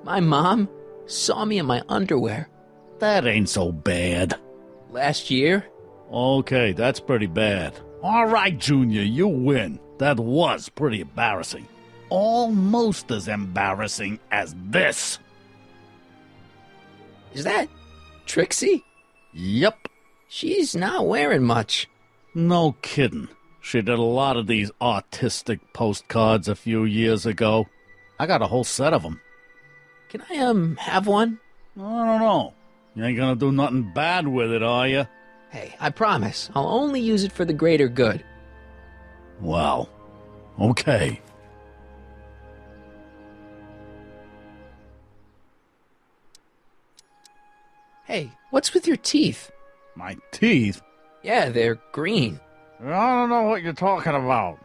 My mom saw me in my underwear. That ain't so bad. Last year? Okay, that's pretty bad. All right, Junior, you win. That was pretty embarrassing. Almost as embarrassing as this. Is that Trixie? Yep. She's not wearing much. No kidding. She did a lot of these artistic postcards a few years ago. I got a whole set of them. Can I, have one? I don't know. You ain't gonna do nothing bad with it, are you? Hey, I promise. I'll only use it for the greater good. Well, okay. Hey, what's with your teeth? My teeth? Yeah, they're green. I don't know what you're talking about.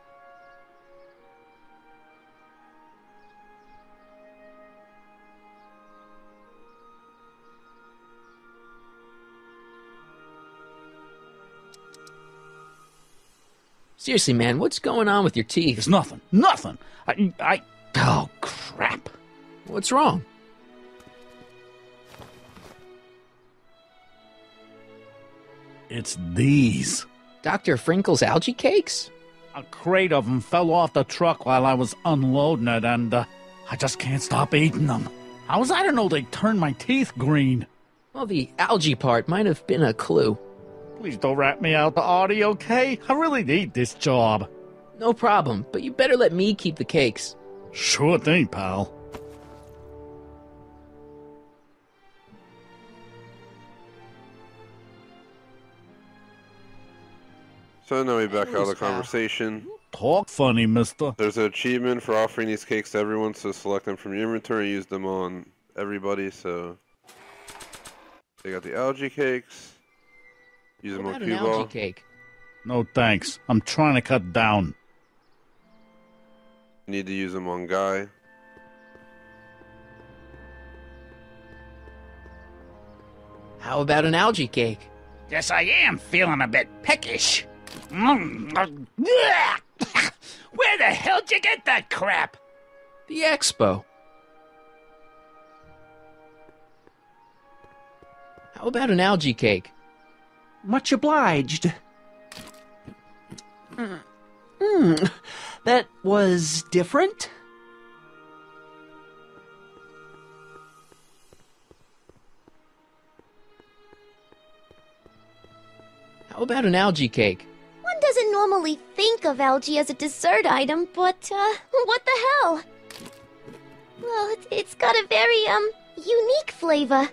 Seriously, man, what's going on with your teeth? It's nothing. Nothing. Oh, crap. What's wrong? It's these. Dr. Frinkle's algae cakes? A crate of them fell off the truck while I was unloading it, and I just can't stop eating them. How was I to know they'd turn my teeth green? Well, the algae part might have been a clue. Please don't rat me out the audio, okay? I really need this job. No problem, but you better let me keep the cakes. Sure thing, pal. So now we back out of the conversation. Talk funny, mister. There's an achievement for offering these cakes to everyone, so select them from your inventory and use them on everybody, so... They got the algae cakes. Use them on cue ball. Algae cake? No thanks. I'm trying to cut down. You need to use them on Guy. How about an algae cake? Yes, I am feeling a bit peckish. Where the hell'd you get that crap? The expo. How about an algae cake? Much obliged. That was different? How about an algae cake? One doesn't normally think of algae as a dessert item, but, what the hell? Well, it's got a very, unique flavor.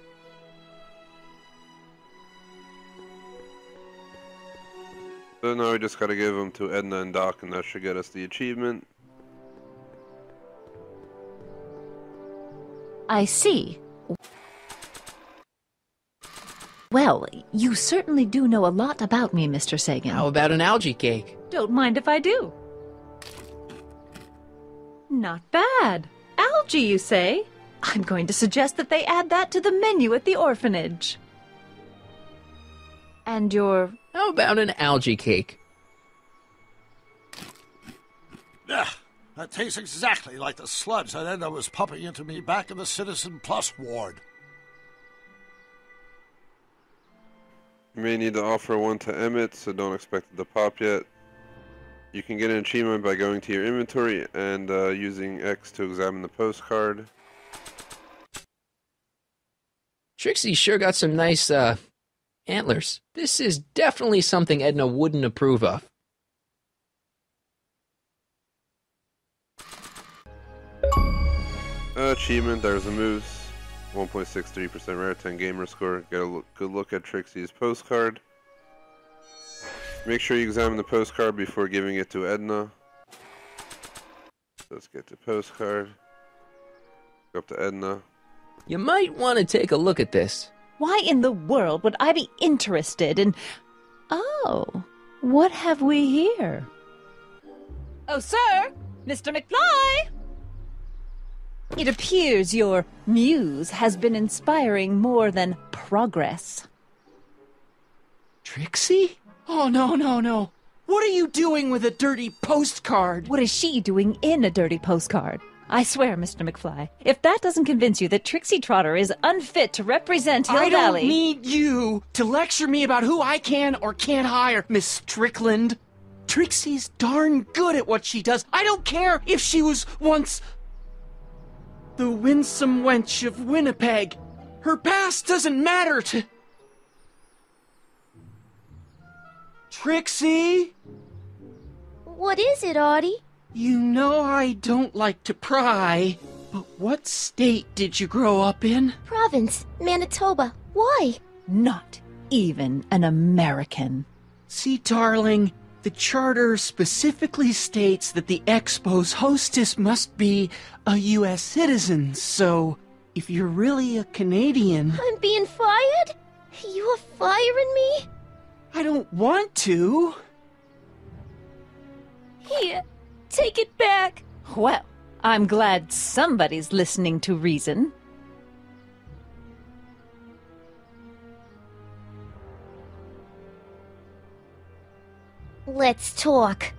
So now we just gotta give them to Edna and Doc, and that should get us the achievement. I see. Well, you certainly do know a lot about me, Mr. Sagan. How about an algae cake? Don't mind if I do. Not bad. Algae, you say? I'm going to suggest that they add that to the menu at the orphanage. And your... How about an algae cake? Ugh, that tastes exactly like the sludge that Edna was pumping into me back in the Citizen Plus ward. You may need to offer one to Emmett, so don't expect it to pop yet. You can get an achievement by going to your inventory and using X to examine the postcard. Trixie sure got some nice, antlers. This is definitely something Edna wouldn't approve of. Achievement, there's a moose. 1.63% rare, 10 gamer score. Get a good look at Trixie's postcard. Make sure you examine the postcard before giving it to Edna. Let's get the postcard. Go up to Edna. You might want to take a look at this. Why in the world would I be interested in... Oh, what have we here? Oh, sir! Mr. McFly! It appears your muse has been inspiring more than progress. Trixie? Oh, no, no, no. What are you doing with a dirty postcard? What is she doing in a dirty postcard? I swear, Mr. McFly, if that doesn't convince you that Trixie Trotter is unfit to represent Hill Valley... I don't need you to lecture me about who I can or can't hire, Miss Strickland. Trixie's darn good at what she does. I don't care if she was once... the winsome wench of Winnipeg. Her past doesn't matter to... Trixie? What is it, Artie? You know I don't like to pry, but what state did you grow up in? Province, Manitoba. Why? Not even an American. See, darling, the charter specifically states that the Expo's hostess must be a U.S. citizen, so if you're really a Canadian... I'm being fired? You're firing me? I don't want to. Here, take it back. Well, I'm glad somebody's listening to reason. Let's talk.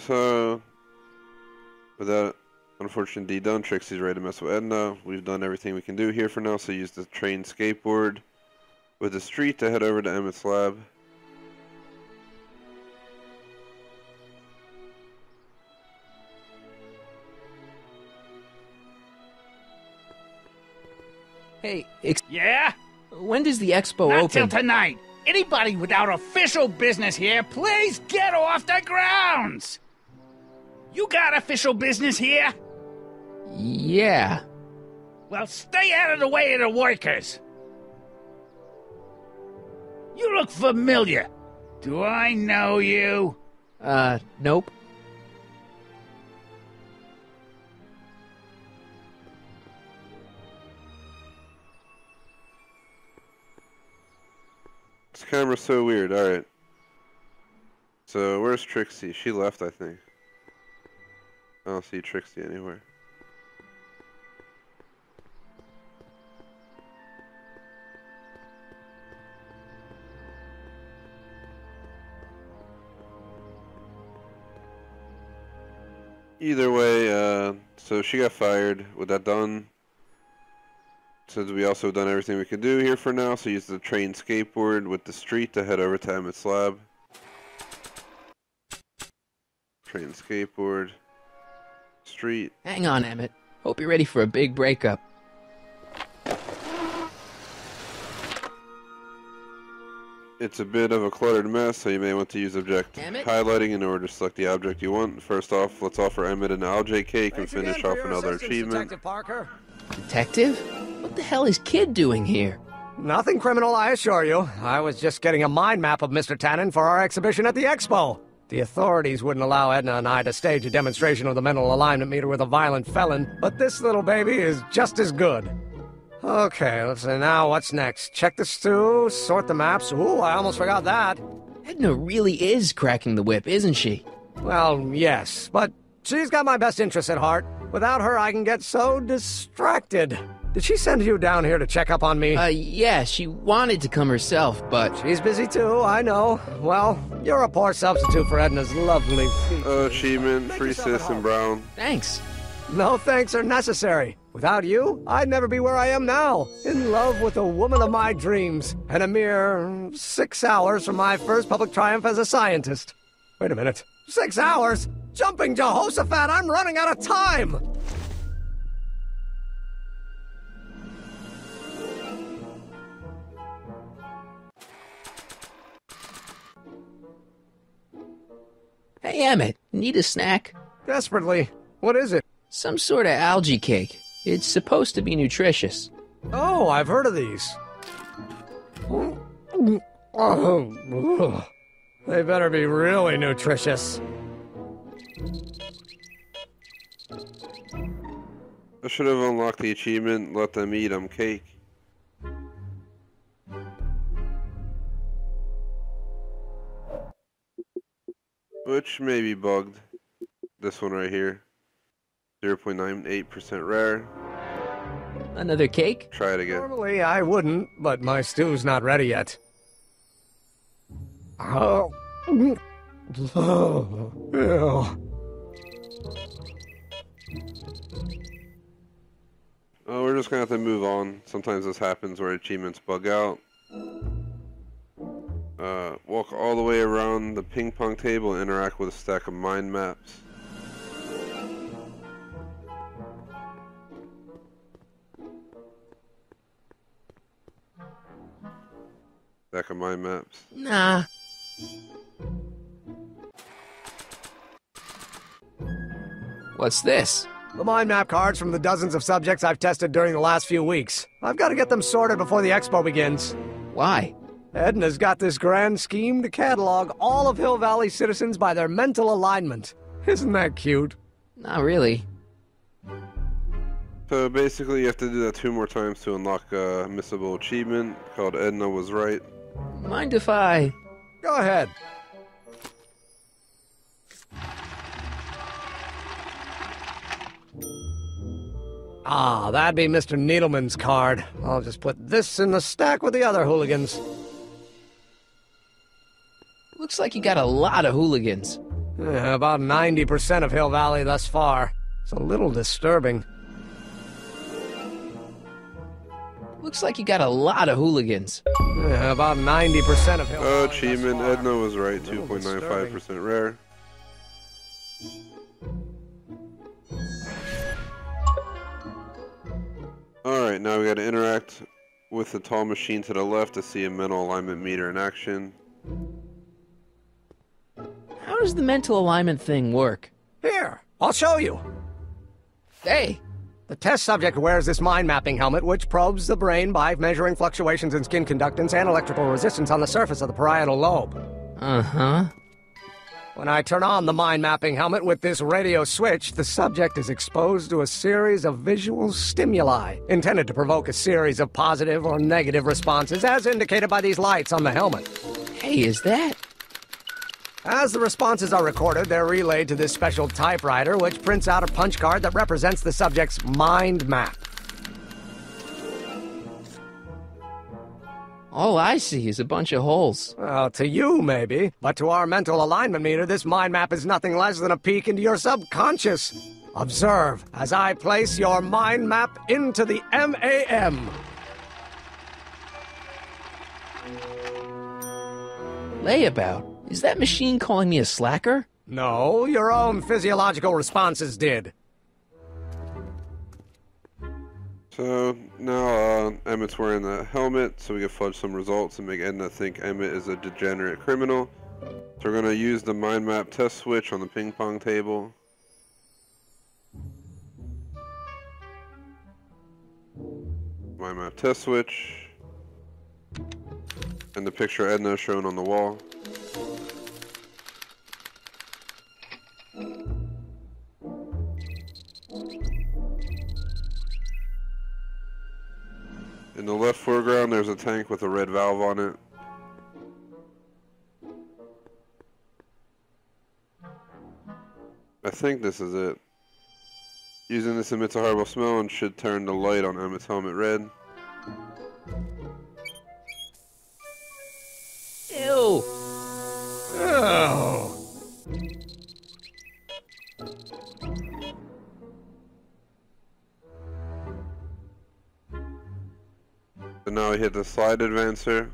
So, with that unfortunate deed done, Trixie's ready to mess with Edna. We've done everything we can do here for now, so use the train skateboard with the street to head over to Emmett's lab. Hey, Yeah? when does the expo Not open? till tonight. Anybody without official business here, please get off the grounds! You got official business here? Yeah. Well, stay out of the way of the workers. You look familiar. Do I know you? Nope. This camera's so weird. Alright. So, where's Trixie? She left, I think. I don't see Trixie anywhere. Either way, so she got fired. With that done, since we also done everything we could do here for now, so use the train skateboard with the street to head over to Emmett's lab. Train skateboard. Street. Hang on, Emmett. Hope you're ready for a big breakup. It's a bit of a cluttered mess, so you may want to use object highlighting in order to select the object you want. First off, let's offer Emmett an LJ cake and finish off another achievement. Detective Parker. Detective? What the hell is Kid doing here? Nothing criminal, I assure you. I was just getting a mind map of Mr. Tannen for our exhibition at the expo. The authorities wouldn't allow Edna and I to stage a demonstration of the mental alignment meter with a violent felon, but this little baby is just as good. Okay, let's see, now what's next? Check the stew, sort the maps. Ooh, I almost forgot that. Edna really is cracking the whip, isn't she? Well, yes, but she's got my best interests at heart. Without her, I can get so distracted. Did she send you down here to check up on me? Yeah, she wanted to come herself, but... She's busy too, I know. Well, you're a poor substitute for Edna's lovely feet. Achievement, free Citizen Brown. Thanks. No thanks are necessary. Without you, I'd never be where I am now. In love with the woman of my dreams. And a mere 6 hours from my first public triumph as a scientist. Wait a minute. 6 hours? Jumping Jehoshaphat, I'm running out of time! Hey, Emmett, need a snack? Desperately. What is it? Some sort of algae cake. It's supposed to be nutritious. Oh, I've heard of these. Oh, they better be really nutritious. I should have unlocked the achievement, let them eat cake. Which may be bugged. This one right here. 0.98% rare. Another cake? Try it again. Normally I wouldn't, but my stew's not ready yet. Oh. Oh. Oh, we're just gonna have to move on. Sometimes this happens where achievements bug out. Walk all the way around the ping pong table and interact with a stack of mind maps. Stack of mind maps. Nah. What's this? The mind map cards from the dozens of subjects I've tested during the last few weeks. I've got to get them sorted before the expo begins. Why? Edna's got this grand scheme to catalog all of Hill Valley citizens by their mental alignment. Isn't that cute? Not really. So basically you have to do that 2 more times to unlock a missable achievement called Edna Was Right. Mind if I... Go ahead. Ah, that'd be Mr. Needleman's card. I'll just put this in the stack with the other hooligans. Looks like you got a lot of hooligans. About 90% of Hill Valley thus far. It's a little disturbing. Looks like you got a lot of hooligans. About 90% of Hill Valley Achievement, thus far. Edna was right, A little 2.95% rare. Alright, now we gotta interact with the tall machine to the left to see a mental alignment meter in action. How does the mental alignment thing work? Here, I'll show you. Hey! The test subject wears this mind mapping helmet, which probes the brain by measuring fluctuations in skin conductance and electrical resistance on the surface of the parietal lobe. Uh-huh. When I turn on the mind mapping helmet with this radio switch, the subject is exposed to a series of visual stimuli intended to provoke a series of positive or negative responses, as indicated by these lights on the helmet. Hey, is that? As the responses are recorded, they're relayed to this special typewriter, which prints out a punch card that represents the subject's mind map. All I see is a bunch of holes. Well, to you, maybe. But to our mental alignment meter, this mind map is nothing less than a peek into your subconscious. Observe as I place your mind map into the MAM. Layabout? Is that machine calling me a slacker? No, your own physiological responses did. So now Emmett's wearing the helmet, so we can fudge some results and make Edna think Emmett is a degenerate criminal. So we're going to use the mind map test switch on the ping pong table. Mind map test switch. And the picture of Edna is shown on the wall. In the left foreground, there's a tank with a red valve on it. I think this is it. Using this emits a horrible smell and should turn the light on Emmett's helmet red. Ew! Oh. So now we hit the slide advancer.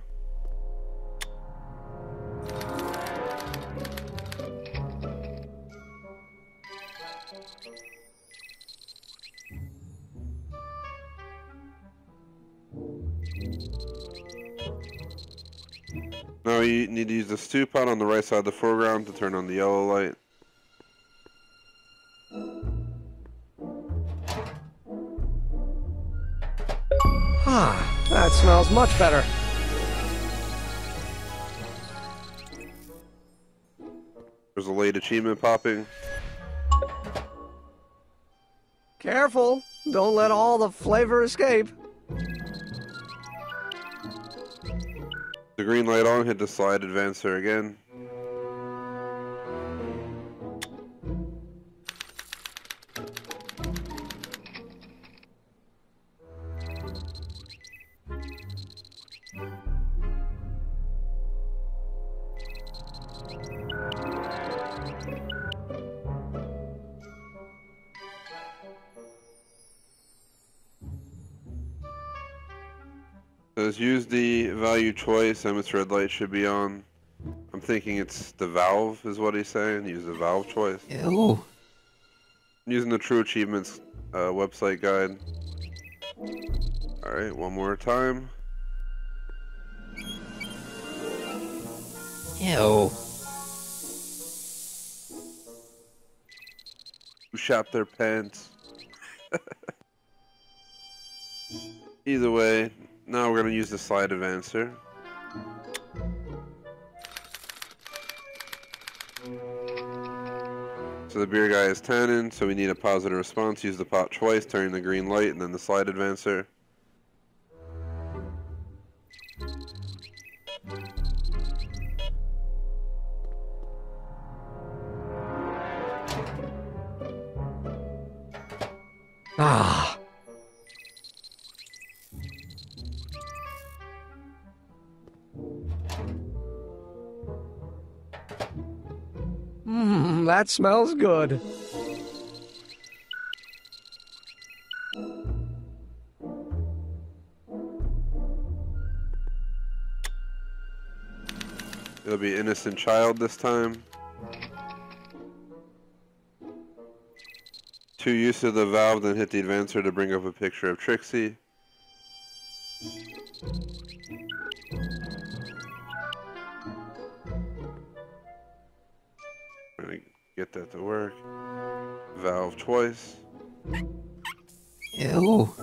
Now you need to use the stew pot on the right side of the foreground to turn on the yellow light. Ah, that smells much better. There's a late achievement popping. Careful, don't let all the flavor escape. The green light on, hit the slide advancer again. Says use the value choice. Emmett's red light should be on. I'm thinking it's the valve is what he's saying. Use the valve choice. Ew. Using the True Achievements website guide. Alright, one more time. Ew. Who shot their pants? Either way, now we're going to use the slide advancer. So the beer guy is tannin, so we need a positive response. Use the pot twice, turning the green light, and then the slide advancer. Ah. that smells good. It'll be innocent child this time. Too used to the valve, then hit the advancer to bring up a picture of Trixie. Gonna get that to work. Valve twice. Ew.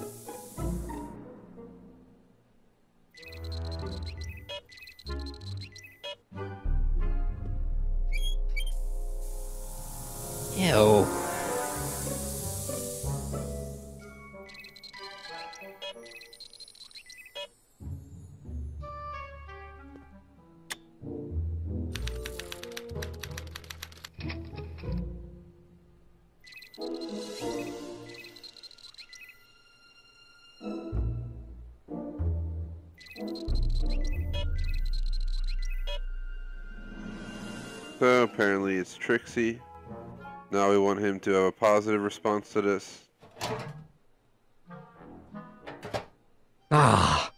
Ew. So apparently it's Trixie. Now we want him to have a positive response to this. Ah.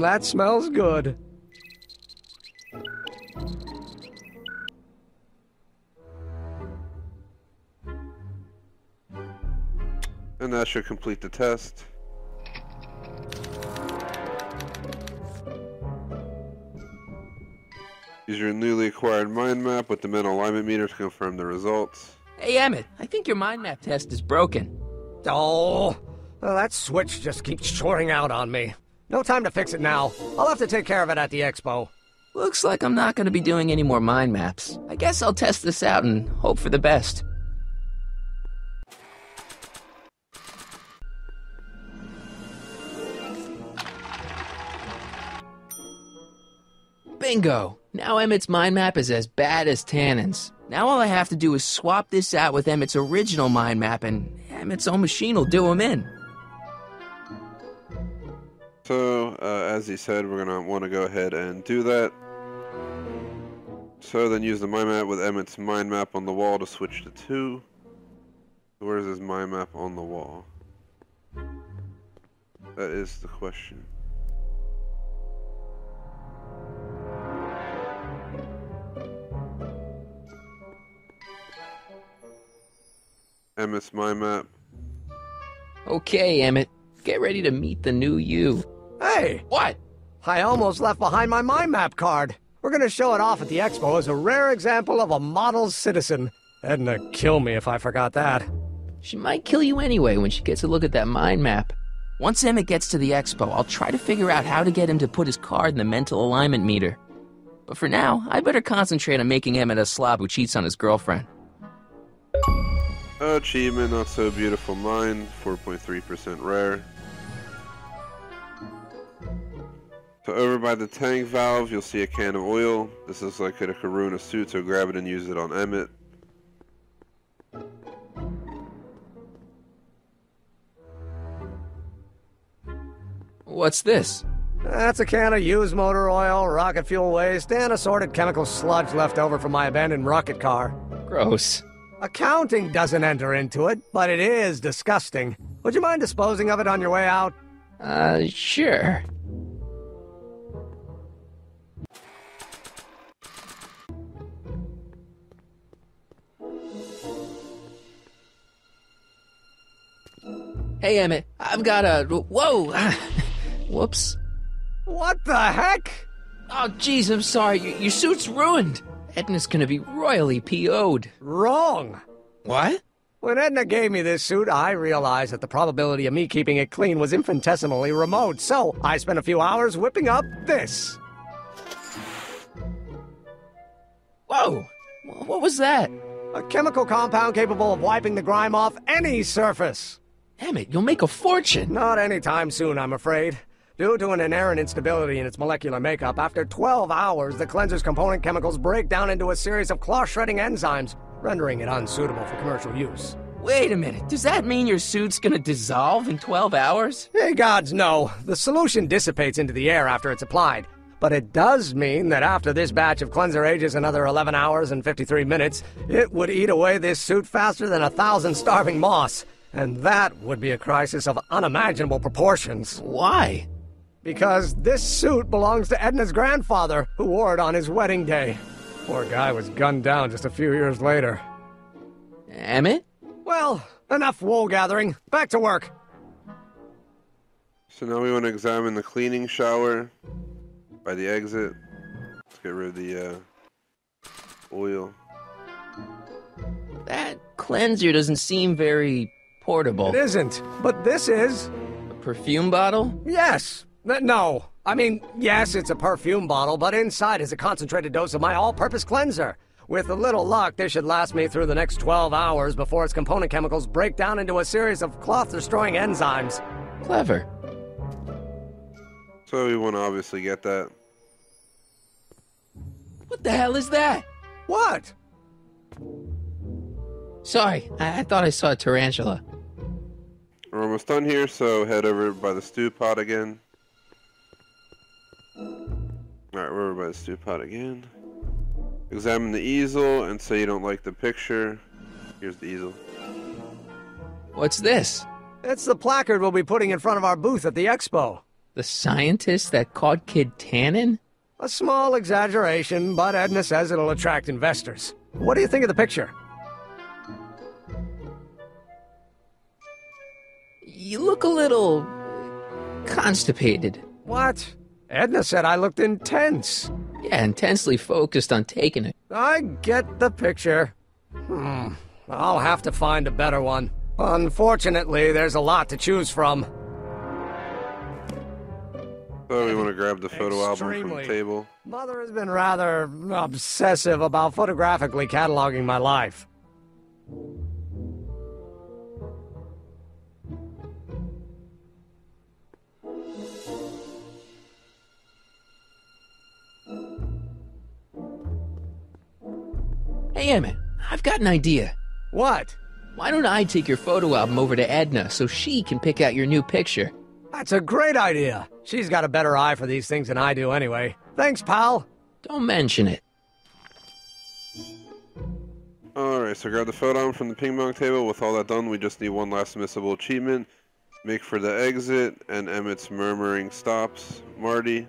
That smells good. And that should complete the test. Use your newly acquired mind map with the mental alignment meter to confirm the results. Hey, Emmett, I think your mind map test is broken. Oh, well, that switch just keeps shorting out on me. No time to fix it now. I'll have to take care of it at the expo. Looks like I'm not going to be doing any more mind maps. I guess I'll test this out and hope for the best. Bingo! Now Emmett's mind map is as bad as Tannen's. Now all I have to do is swap this out with Emmett's original mind map and Emmett's own machine will do him in. So, as he said, we're going to want to go ahead and do that. So then use the mind map with Emmett's mind map on the wall to switch to 2. Where's his mind map on the wall? That is the question. Emmett's mind map. Okay, Emmett. Get ready to meet the new you. Hey! What? I almost left behind my mind map card. We're gonna show it off at the expo as a rare example of a model citizen. Edna kill me if I forgot that. She might kill you anyway when she gets a look at that mind map. Once Emmett gets to the expo, I'll try to figure out how to get him to put his card in the mental alignment meter. But for now, I better concentrate on making Emmett a slob who cheats on his girlfriend. Achievement, not so beautiful mind, 4.3% rare. So over by the tank valve, you'll see a can of oil. This is like a Karuna suit, so grab it and use it on Emmett. What's this? That's a can of used motor oil, rocket fuel waste, and assorted chemical sludge left over from my abandoned rocket car. Gross. Accounting doesn't enter into it, but it is disgusting. Would you mind disposing of it on your way out? Sure. Hey, Emmett, I've got a... Whoa! Whoops. What the heck? Oh, jeez, I'm sorry. Your suit's ruined. Edna's gonna be royally PO'd. Wrong. What? When Edna gave me this suit, I realized that the probability of me keeping it clean was infinitesimally remote, so I spent a few hours whipping up this. Whoa! What was that? A chemical compound capable of wiping the grime off any surface. Emmett, you'll make a fortune. Not anytime soon, I'm afraid. Due to an inherent instability in its molecular makeup, after 12 hours, the cleanser's component chemicals break down into a series of cloth-shredding enzymes, rendering it unsuitable for commercial use. Wait a minute, does that mean your suit's gonna dissolve in 12 hours? Hey, gods, no. The solution dissipates into the air after it's applied. But it does mean that after this batch of cleanser ages another 11 hours and 53 minutes, it would eat away this suit faster than 1,000 starving moths. And that would be a crisis of unimaginable proportions. Why? Because this suit belongs to Edna's grandfather, who wore it on his wedding day. Poor guy was gunned down just a few years later. Emmett? Well, enough wool gathering. Back to work. So now we want to examine the cleaning shower by the exit. Let's get rid of the oil. That cleanser doesn't seem very portable. It isn't, but this is. A perfume bottle? Yes. No. I mean, yes, it's a perfume bottle, but inside is a concentrated dose of my all-purpose cleanser. With a little luck, this should last me through the next 12 hours before its component chemicals break down into a series of cloth-destroying enzymes. Clever. So we want to obviously get that. What the hell is that? What? Sorry, I thought I saw a tarantula. We're almost done here, so head over by the stew pot again. Alright, we're over by the stew pot again. Examine the easel and say you don't like the picture. Here's the easel. What's this? It's the placard we'll be putting in front of our booth at the expo. The scientist that caught Kid Tannen? A small exaggeration, but Edna says it'll attract investors. What do you think of the picture? You look a little constipated. What? Edna said I looked intense. Yeah, intensely focused on taking it. I get the picture. I'll have to find a better one. Unfortunately, there's a lot to choose from. So we want to grab the photo album from the table. Mother has been rather obsessive about photographically cataloging my life. Hey, Emmett, I've got an idea. What? Why don't I take your photo album over to Edna so she can pick out your new picture? That's a great idea. She's got a better eye for these things than I do anyway. Thanks, pal. Don't mention it. Alright, so grab the photo album from the ping pong table. With all that done, we just need one last missable achievement. Make for the exit, and Emmett's murmuring stops. Marty.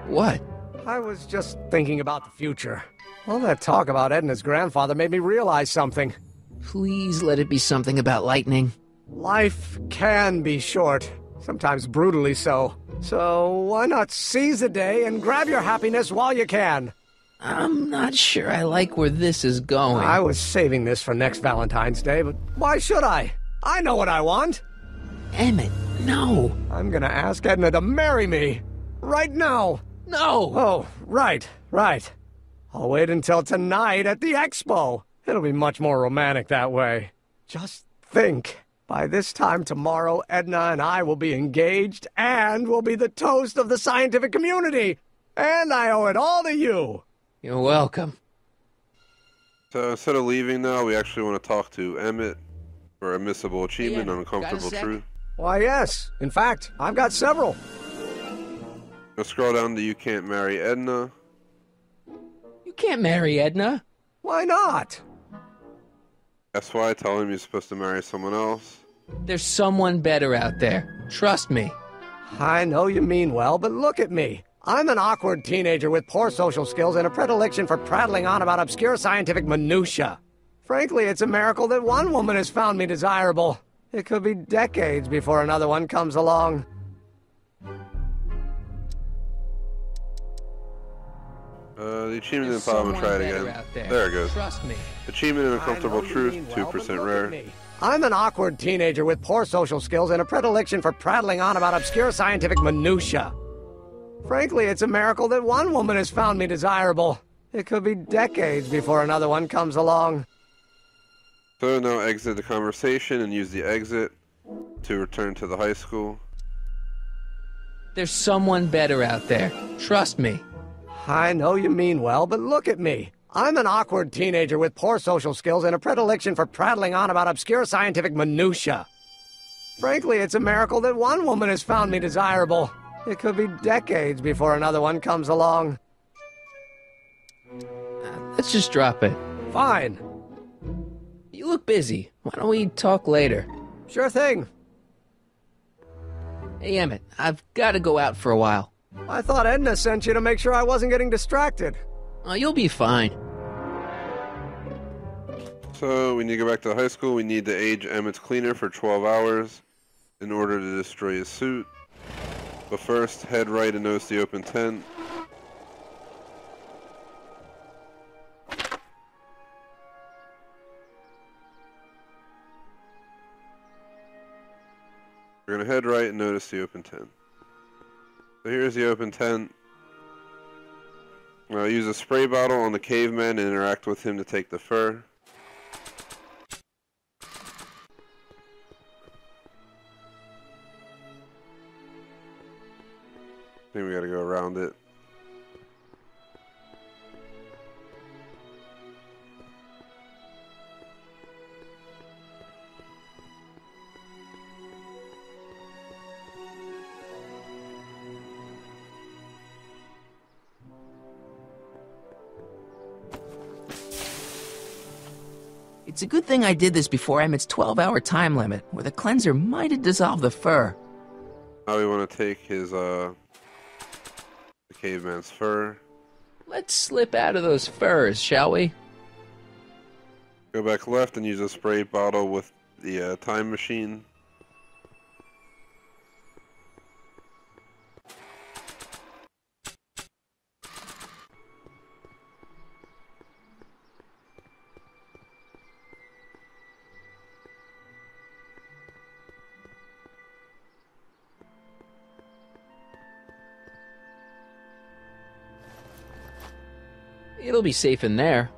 What? I was just thinking about the future. All that talk about Edna's grandfather made me realize something. Please let it be something about lightning. Life can be short, sometimes brutally so. So why not seize the day and grab your happiness while you can? I'm not sure I like where this is going. I was saving this for next Valentine's Day, but why should I? I know what I want. Emmett, no. I'm gonna ask Edna to marry me. Right now. No! Oh, right. I'll wait until tonight at the expo. It'll be much more romantic that way. Just think. By this time tomorrow, Edna and I will be engaged and will be the toast of the scientific community. And I owe it all to you. You're welcome. So instead of leaving now, we actually want to talk to Emmett for a missable achievement, uncomfortable truth. Why, yes. In fact, I've got several. Let's scroll down to You Can't Marry Edna. You can't marry Edna. Why not? That's why I tell him he's supposed to marry someone else. There's someone better out there. Trust me. I know you mean well, but look at me. I'm an awkward teenager with poor social skills and a predilection for prattling on about obscure scientific minutiae. Frankly, it's a miracle that one woman has found me desirable. It could be decades before another one comes along. The achievement in the bottom, try it again. There it goes. Trust me. Achievement in Uncomfortable Truth, 2% rare. I'm an awkward teenager with poor social skills and a predilection for prattling on about obscure scientific minutiae. Frankly, it's a miracle that one woman has found me desirable. It could be decades before another one comes along. So now exit the conversation and use the exit to return to the high school. There's someone better out there. Trust me. I know you mean well, but look at me. I'm an awkward teenager with poor social skills and a predilection for prattling on about obscure scientific minutiae. Frankly, it's a miracle that one woman has found me desirable. It could be decades before another one comes along. Let's just drop it. Fine. You look busy. Why don't we talk later? Sure thing. Hey, Emmett, I've got to go out for a while. I thought Edna sent you to make sure I wasn't getting distracted. Oh, you'll be fine. So we need to go back to the high school. We need to age Emmett's cleaner for 12 hours in order to destroy his suit. But first, head right and notice the open tent. We're going to head right and notice the open tent. So here's the open tent. Use a spray bottle on the caveman and interact with him to take the fur. I think we gotta go around it. It's a good thing I did this before Emmett's 12-hour time limit, where the cleanser might have dissolved the fur. Now we want to take his, the caveman's fur. Let's slip out of those furs, shall we? Go back left and use a spray bottle with the time machine. It'll be safe in there.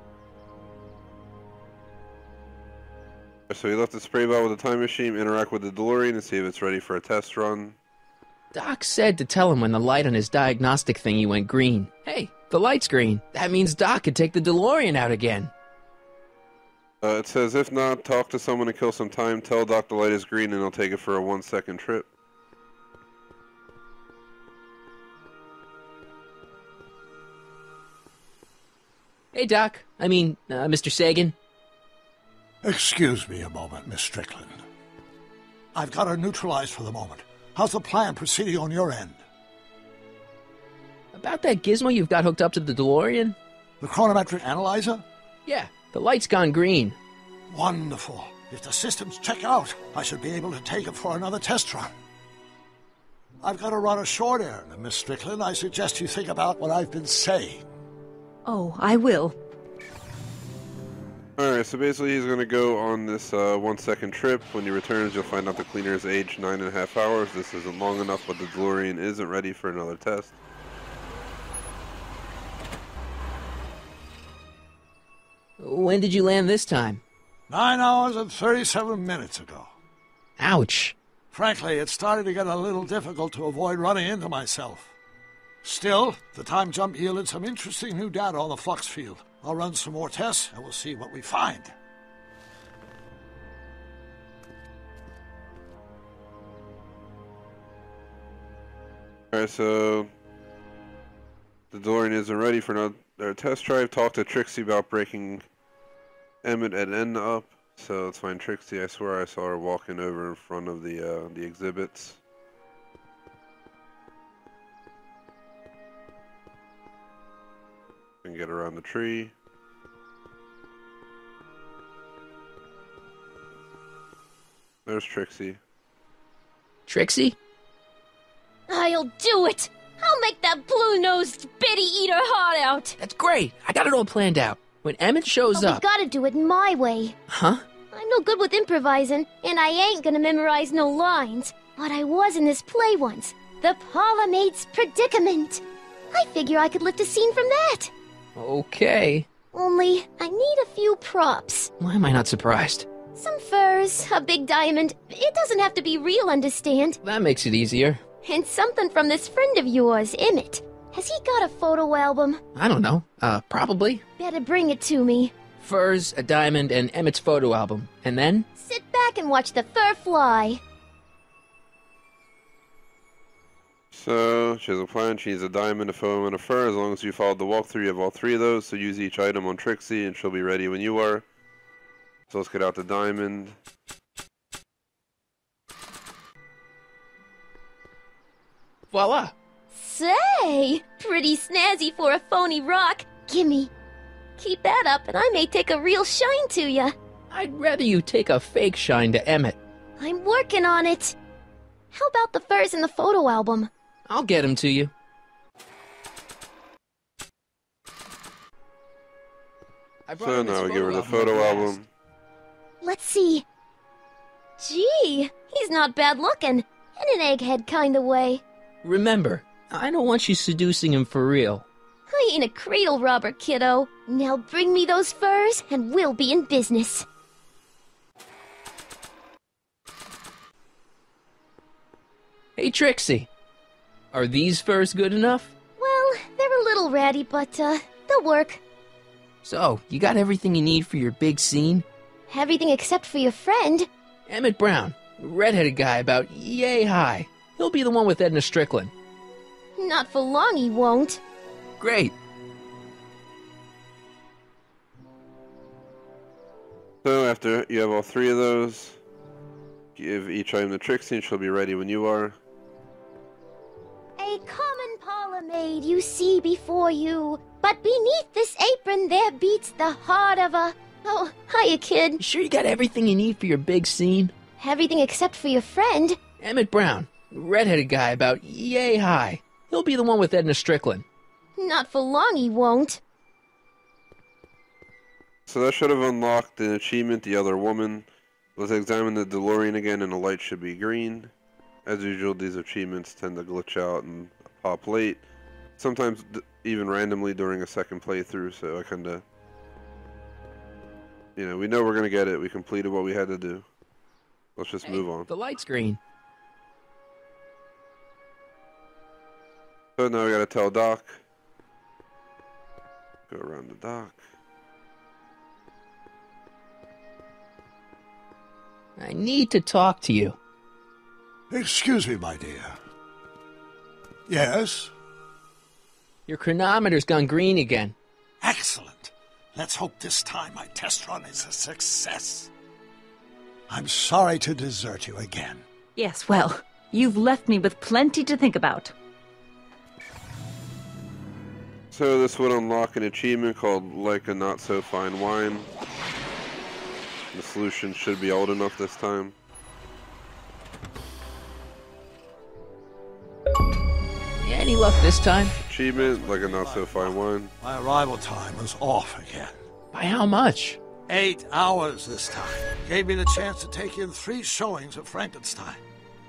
So we left the spray bottle with the time machine, interact with the DeLorean and see if it's ready for a test run. Doc said to tell him when the light on his diagnostic thingy went green. Hey, the light's green. That means Doc could take the DeLorean out again. It says, if not, talk to someone to kill some time, tell Doc the light is green and he'll take it for a 1-second trip. Hey, Doc. Mr. Sagan. Excuse me a moment, Miss Strickland. I've got her neutralized for the moment. How's the plan proceeding on your end? About that gizmo you've got hooked up to the DeLorean? The chronometric analyzer? Yeah, the light's gone green. Wonderful. If the systems check out, I should be able to take it for another test run. I've got to run a short errand, Miss Strickland. I suggest you think about what I've been saying. Oh, I will. Alright, so basically he's going to go on this 1-second trip. When he returns, you'll find out the cleaner is aged 9.5 hours. This isn't long enough, but the DeLorean isn't ready for another test. When did you land this time? 9 hours and 37 minutes ago. Ouch. Frankly, it started to get a little difficult to avoid running into myself. Still, the time jump yielded some interesting new data on the flux field. I'll run some more tests, and we'll see what we find. Alright, so the DeLorean isn't ready for another test drive. Talk to Trixie about breaking Emmett and Edna up. So let's find Trixie. I swear I saw her walking over in front of the exhibits. And get around the tree. There's Trixie. Trixie? I'll do it! I'll make that blue-nosed bitty eat her heart out! That's great! I got it all planned out. When Emmett shows But up... we gotta do it my way. Huh? I'm no good with improvising, and I ain't gonna memorize no lines. But I was in this play once. The Parlor Maid's Predicament. I figure I could lift a scene from that. Okay. Only, I need a few props. Why am I not surprised? Some furs, a big diamond. It doesn't have to be real, understand? That makes it easier. And something from this friend of yours, Emmett. Has he got a photo album? I don't know. Probably. Better bring it to me. Furs, a diamond, and Emmett's photo album. And then? Sit back and watch the fur fly. So, she has a plan. She needs a diamond, a foam, and a fur. As long as you followed the walkthrough, you have all three of those. So use each item on Trixie, and she'll be ready when you are. So let's get out the diamond. Voila! Say, pretty snazzy for a phony rock. Gimme. Keep that up, and I may take a real shine to ya. I'd rather you take a fake shine to Emmett. I'm working on it. How about the furs in the photo album? I'll get him to you. So now we give her the photo album. Let's see. Gee, he's not bad looking. In an egghead kind of way. Remember, I don't want you seducing him for real. I ain't a cradle robber, kiddo. Now bring me those furs, and we'll be in business. Hey, Trixie. Are these furs good enough? Well, they're a little ratty, but, they'll work. So, you got everything you need for your big scene? Everything except for your friend. Emmett Brown, redheaded guy about yay high. He'll be the one with Edna Strickland. Not for long, he won't. Great. So after you have all three of those, give each item to Trixie and she'll be ready when you are. A common parlor maid you see before you, but beneath this apron there beats the heart of a... Oh, hiya, kid. You sure you got everything you need for your big scene? Everything except for your friend. Emmett Brown, redheaded guy about yay high. He'll be the one with Edna Strickland. Not for long, he won't. So that should have unlocked an achievement, the other woman. Let's examine the DeLorean again, and the light should be green. As usual, these achievements tend to glitch out and pop late. Sometimes even randomly during a second playthrough, so I kinda... You know, we know we're gonna get it. We completed what we had to do. Let's just move on. The light's green. So now we gotta tell Doc. Go around the dock. I need to talk to you. Excuse me, my dear. Yes? Your chronometer's gone green again. Excellent. Let's hope this time my test run is a success. I'm sorry to desert you again. Yes, well, you've left me with plenty to think about. So this would unlock an achievement called Like a Not So Fine Wine. The solution should be old enough this time. Any luck this time? Achievement, Like a Not So Fine Wine. My arrival time was off again. By how much? 8 hours this time. Gave me the chance to take in 3 showings of Frankenstein.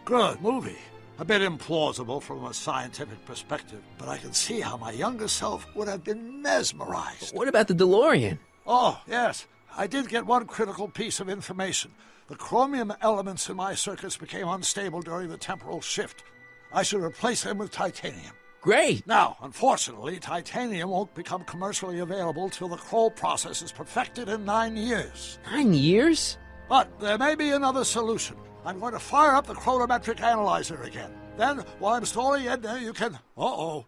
Good movie. A bit implausible from a scientific perspective, but I can see how my younger self would have been mesmerized. What about the DeLorean? Oh, yes. I did get one critical piece of information. The chromium elements in my circuits became unstable during the temporal shift. I should replace them with titanium. Great! Now, unfortunately, titanium won't become commercially available till the Kroll process is perfected in 9 years. 9 years? But there may be another solution. I'm going to fire up the chronometric analyzer again. Then, while I'm stalling Edna, you can... Uh-oh.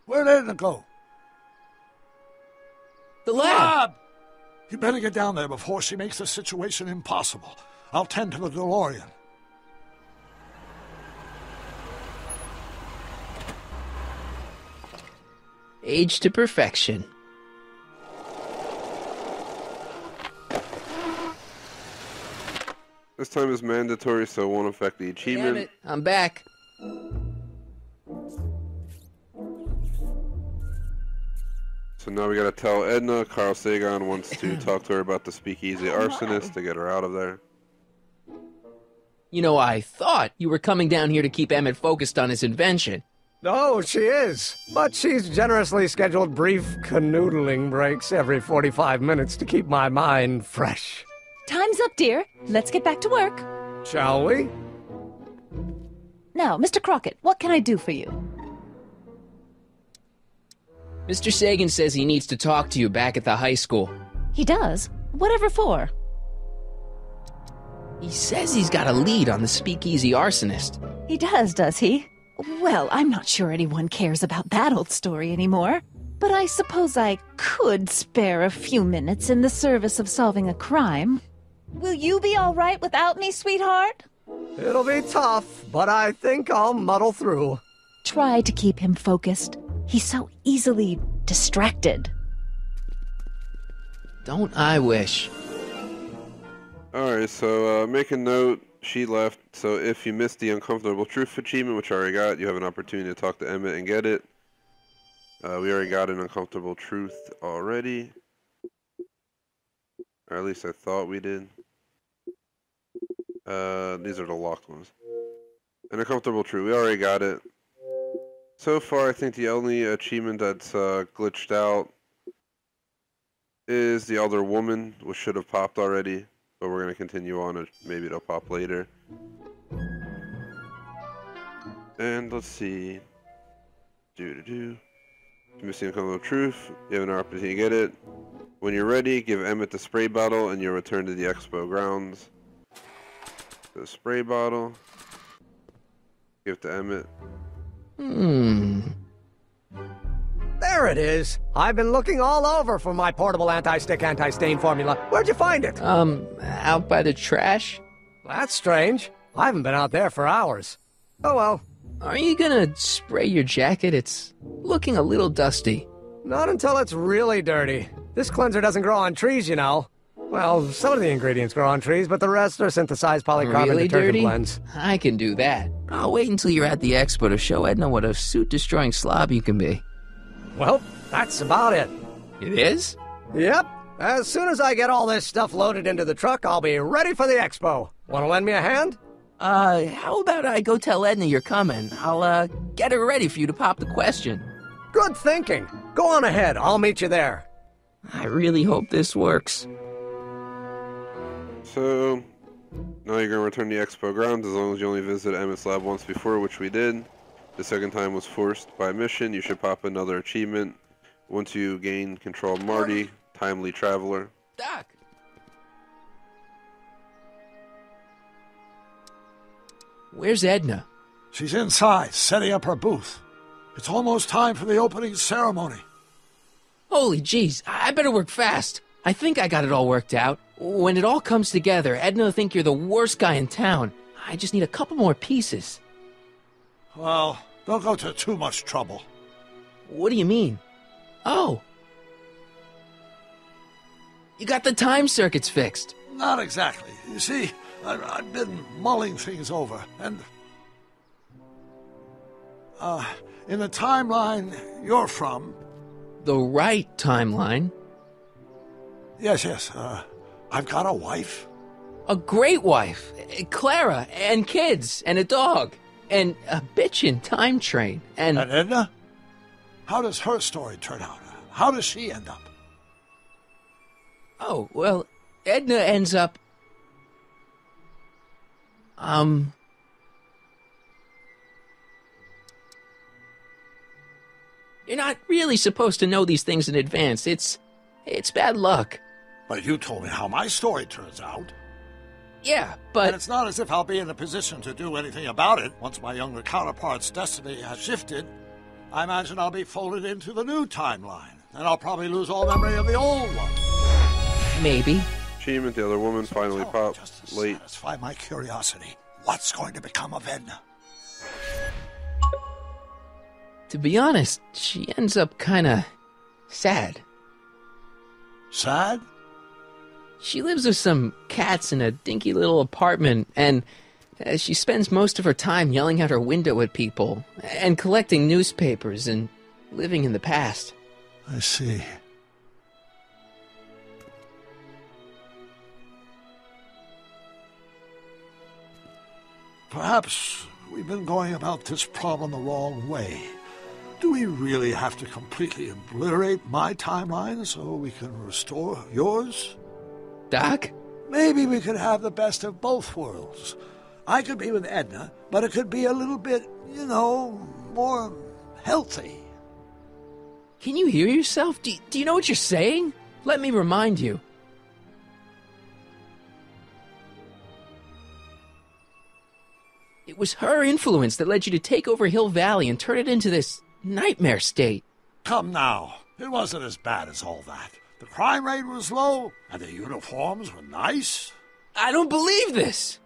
Where'd Edna go? The lab! You better get down there before she makes the situation impossible. I'll tend to the DeLorean. Age to perfection. This time is mandatory, so it won't affect the achievement. Damn it, I'm back. So now we gotta tell Edna. Carl Sagan wants to talk to her about the speakeasy arsonist to get her out of there. You know, I thought you were coming down here to keep Emmett focused on his invention. No, she is. But she's generously scheduled brief canoodling breaks every 45 minutes to keep my mind fresh. Time's up, dear. Let's get back to work. Shall we? Now, Mr. Crockett, what can I do for you? Mr. Sagan says he needs to talk to you back at the high school. He does? Whatever for? He says he's got a lead on the speakeasy arsonist. He does he? Well, I'm not sure anyone cares about that old story anymore. But I suppose I could spare a few minutes in the service of solving a crime. Will you be all right without me, sweetheart? It'll be tough, but I think I'll muddle through. Try to keep him focused. He's so easily distracted. Don't I wish? Alright, so make a note. She left, so if you missed the uncomfortable truth achievement, which I already got, you have an opportunity to talk to Emmett and get it. We already got an uncomfortable truth already. Or at least I thought we did. These are the locked ones. An uncomfortable truth, we already got it. So far, I think the only achievement that's glitched out is the other woman, which should have popped already. But we're going to continue on, and maybe it'll pop later. And let's see. Missing uncomfortable truth. You have an opportunity to get it. When you're ready, give Emmett the spray bottle, and you'll return to the expo grounds. The spray bottle. Give it to Emmett. There it is. I've been looking all over for my portable anti-stick, anti-stain formula. Where'd you find it? Out by the trash. That's strange. I haven't been out there for hours. Oh well. Are you gonna spray your jacket? It's looking a little dusty. Not until it's really dirty. This cleanser doesn't grow on trees, you know. Well, some of the ingredients grow on trees, but the rest are synthesized polycarbonate Really detergent dirty? blends. I can do that. I'll wait until you're at the expo to show Edna what a suit-destroying slob you can be. Well, that's about it. It is? Yep. As soon as I get all this stuff loaded into the truck, I'll be ready for the expo. Want to lend me a hand? How about I go tell Edna you're coming? I'll, get her ready for you to pop the question. Good thinking. Go on ahead. I'll meet you there. I really hope this works. So, now you're going to return to the expo grounds as long as you only visited Emmett's lab once before, which we did. The second time was forced by mission. You should pop another achievement. Once you gain control of Marty, Timely Traveler. Doc! Where's Edna? She's inside, setting up her booth. It's almost time for the opening ceremony. Holy jeez, I better work fast. I think I got it all worked out. When it all comes together, Edna will think you're the worst guy in town. I just need a couple more pieces. Well, don't go to too much trouble. What do you mean? Oh. You got the time circuits fixed. Not exactly. You see, I've been mulling things over, and... in the timeline you're from... The right timeline? Yes, I've got a wife. A great wife. Clara, and kids, and a dog. And a bitchin' time train, and... And Edna? How does her story turn out? How does she end up? Oh, well, Edna ends up... You're not really supposed to know these things in advance. It's bad luck. But you told me how my story turns out. Yeah, but... And it's not as if I'll be in a position to do anything about it once my younger counterpart's destiny has shifted. I imagine I'll be folded into the new timeline, and I'll probably lose all memory of the old one. Maybe. Achievement, the other woman finally popped. Just to Late. satisfy my curiosity. What's going to become of Edna? To be honest, she ends up kinda... sad. Sad? She lives with some cats in a dinky little apartment, and she spends most of her time yelling out her window at people, and collecting newspapers, and living in the past. I see. Perhaps we've been going about this problem the wrong way. Do we really have to completely obliterate my timeline so we can restore yours? Doc? Maybe we could have the best of both worlds. I could be with Edna, but it could be a little bit, more healthy. Can you hear yourself? Do you know what you're saying? Let me remind you. It was her influence that led you to take over Hill Valley and turn it into this nightmare state. Come now. It wasn't as bad as all that. The crime rate was low, and the uniforms were nice. I don't believe this.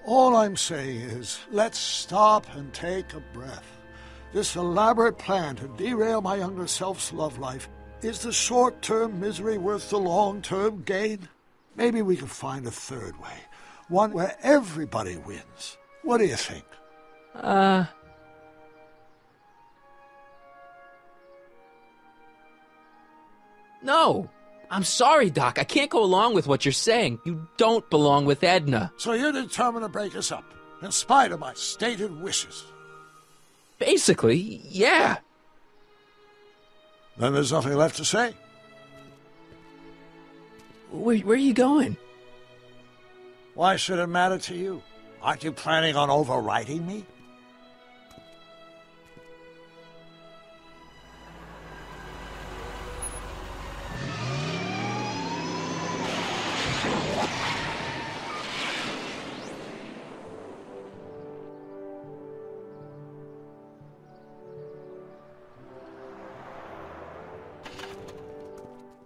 All I'm saying is, let's stop and take a breath. This elaborate plan to derail my younger self's love life, is the short-term misery worth the long-term gain? Maybe we could find a third way. One where everybody wins. What do you think? No. I'm sorry, Doc. I can't go along with what you're saying. You don't belong with Edna. So you're determined to break us up, in spite of my stated wishes? Basically, yeah. Then there's nothing left to say. Where are you going? Why should it matter to you? Aren't you planning on overriding me?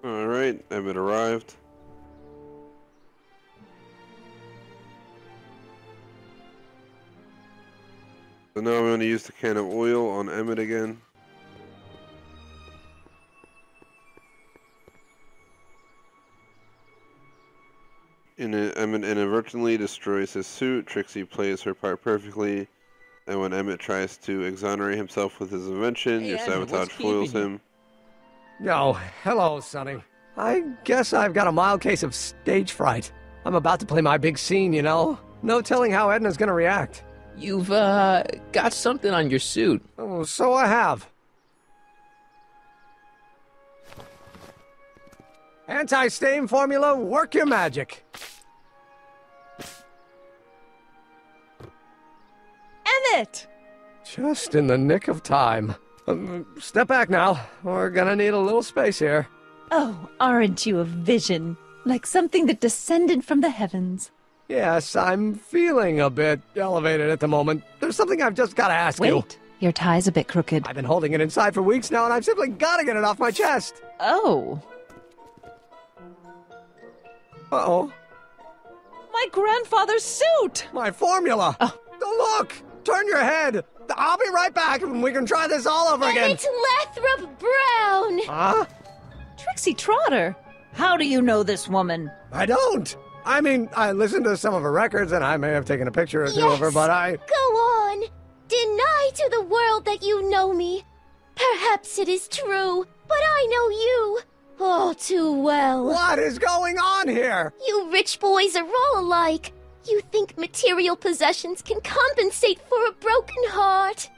Alright, Emmett arrived. So now I'm going to use the can of oil on Emmett again. Emmett inadvertently destroys his suit. Trixie plays her part perfectly. And when Emmett tries to exonerate himself with his invention, your sabotage foils him. Oh, hello, Sonny. I guess I've got a mild case of stage fright. I'm about to play my big scene, you know? No telling how Edna's gonna react. You've, got something on your suit. Oh, so I have. Anti-stain formula, work your magic. Emmett! Just in the nick of time. Step back now. We're gonna need a little space here. Oh, aren't you a vision? Like something that descended from the heavens. Yes, I'm feeling a bit elevated at the moment. There's something I've just gotta ask you. Wait, your tie's a bit crooked. I've been holding it inside for weeks now, and I've simply gotta get it off my chest. Oh. Uh-oh. My grandfather's suit! My formula! Oh. Look! Turn your head! I'll be right back, and we can try this all over again. It's Lathrop Brown! Huh? Trixie Trotter! How do you know this woman? I don't! I mean, I listened to some of her records, and I may have taken a picture or two of her, but I... Go on! Deny to the world that you know me. Perhaps it is true, but I know you all too well. What is going on here? You rich boys are all alike. You think material possessions can compensate for a broken heart.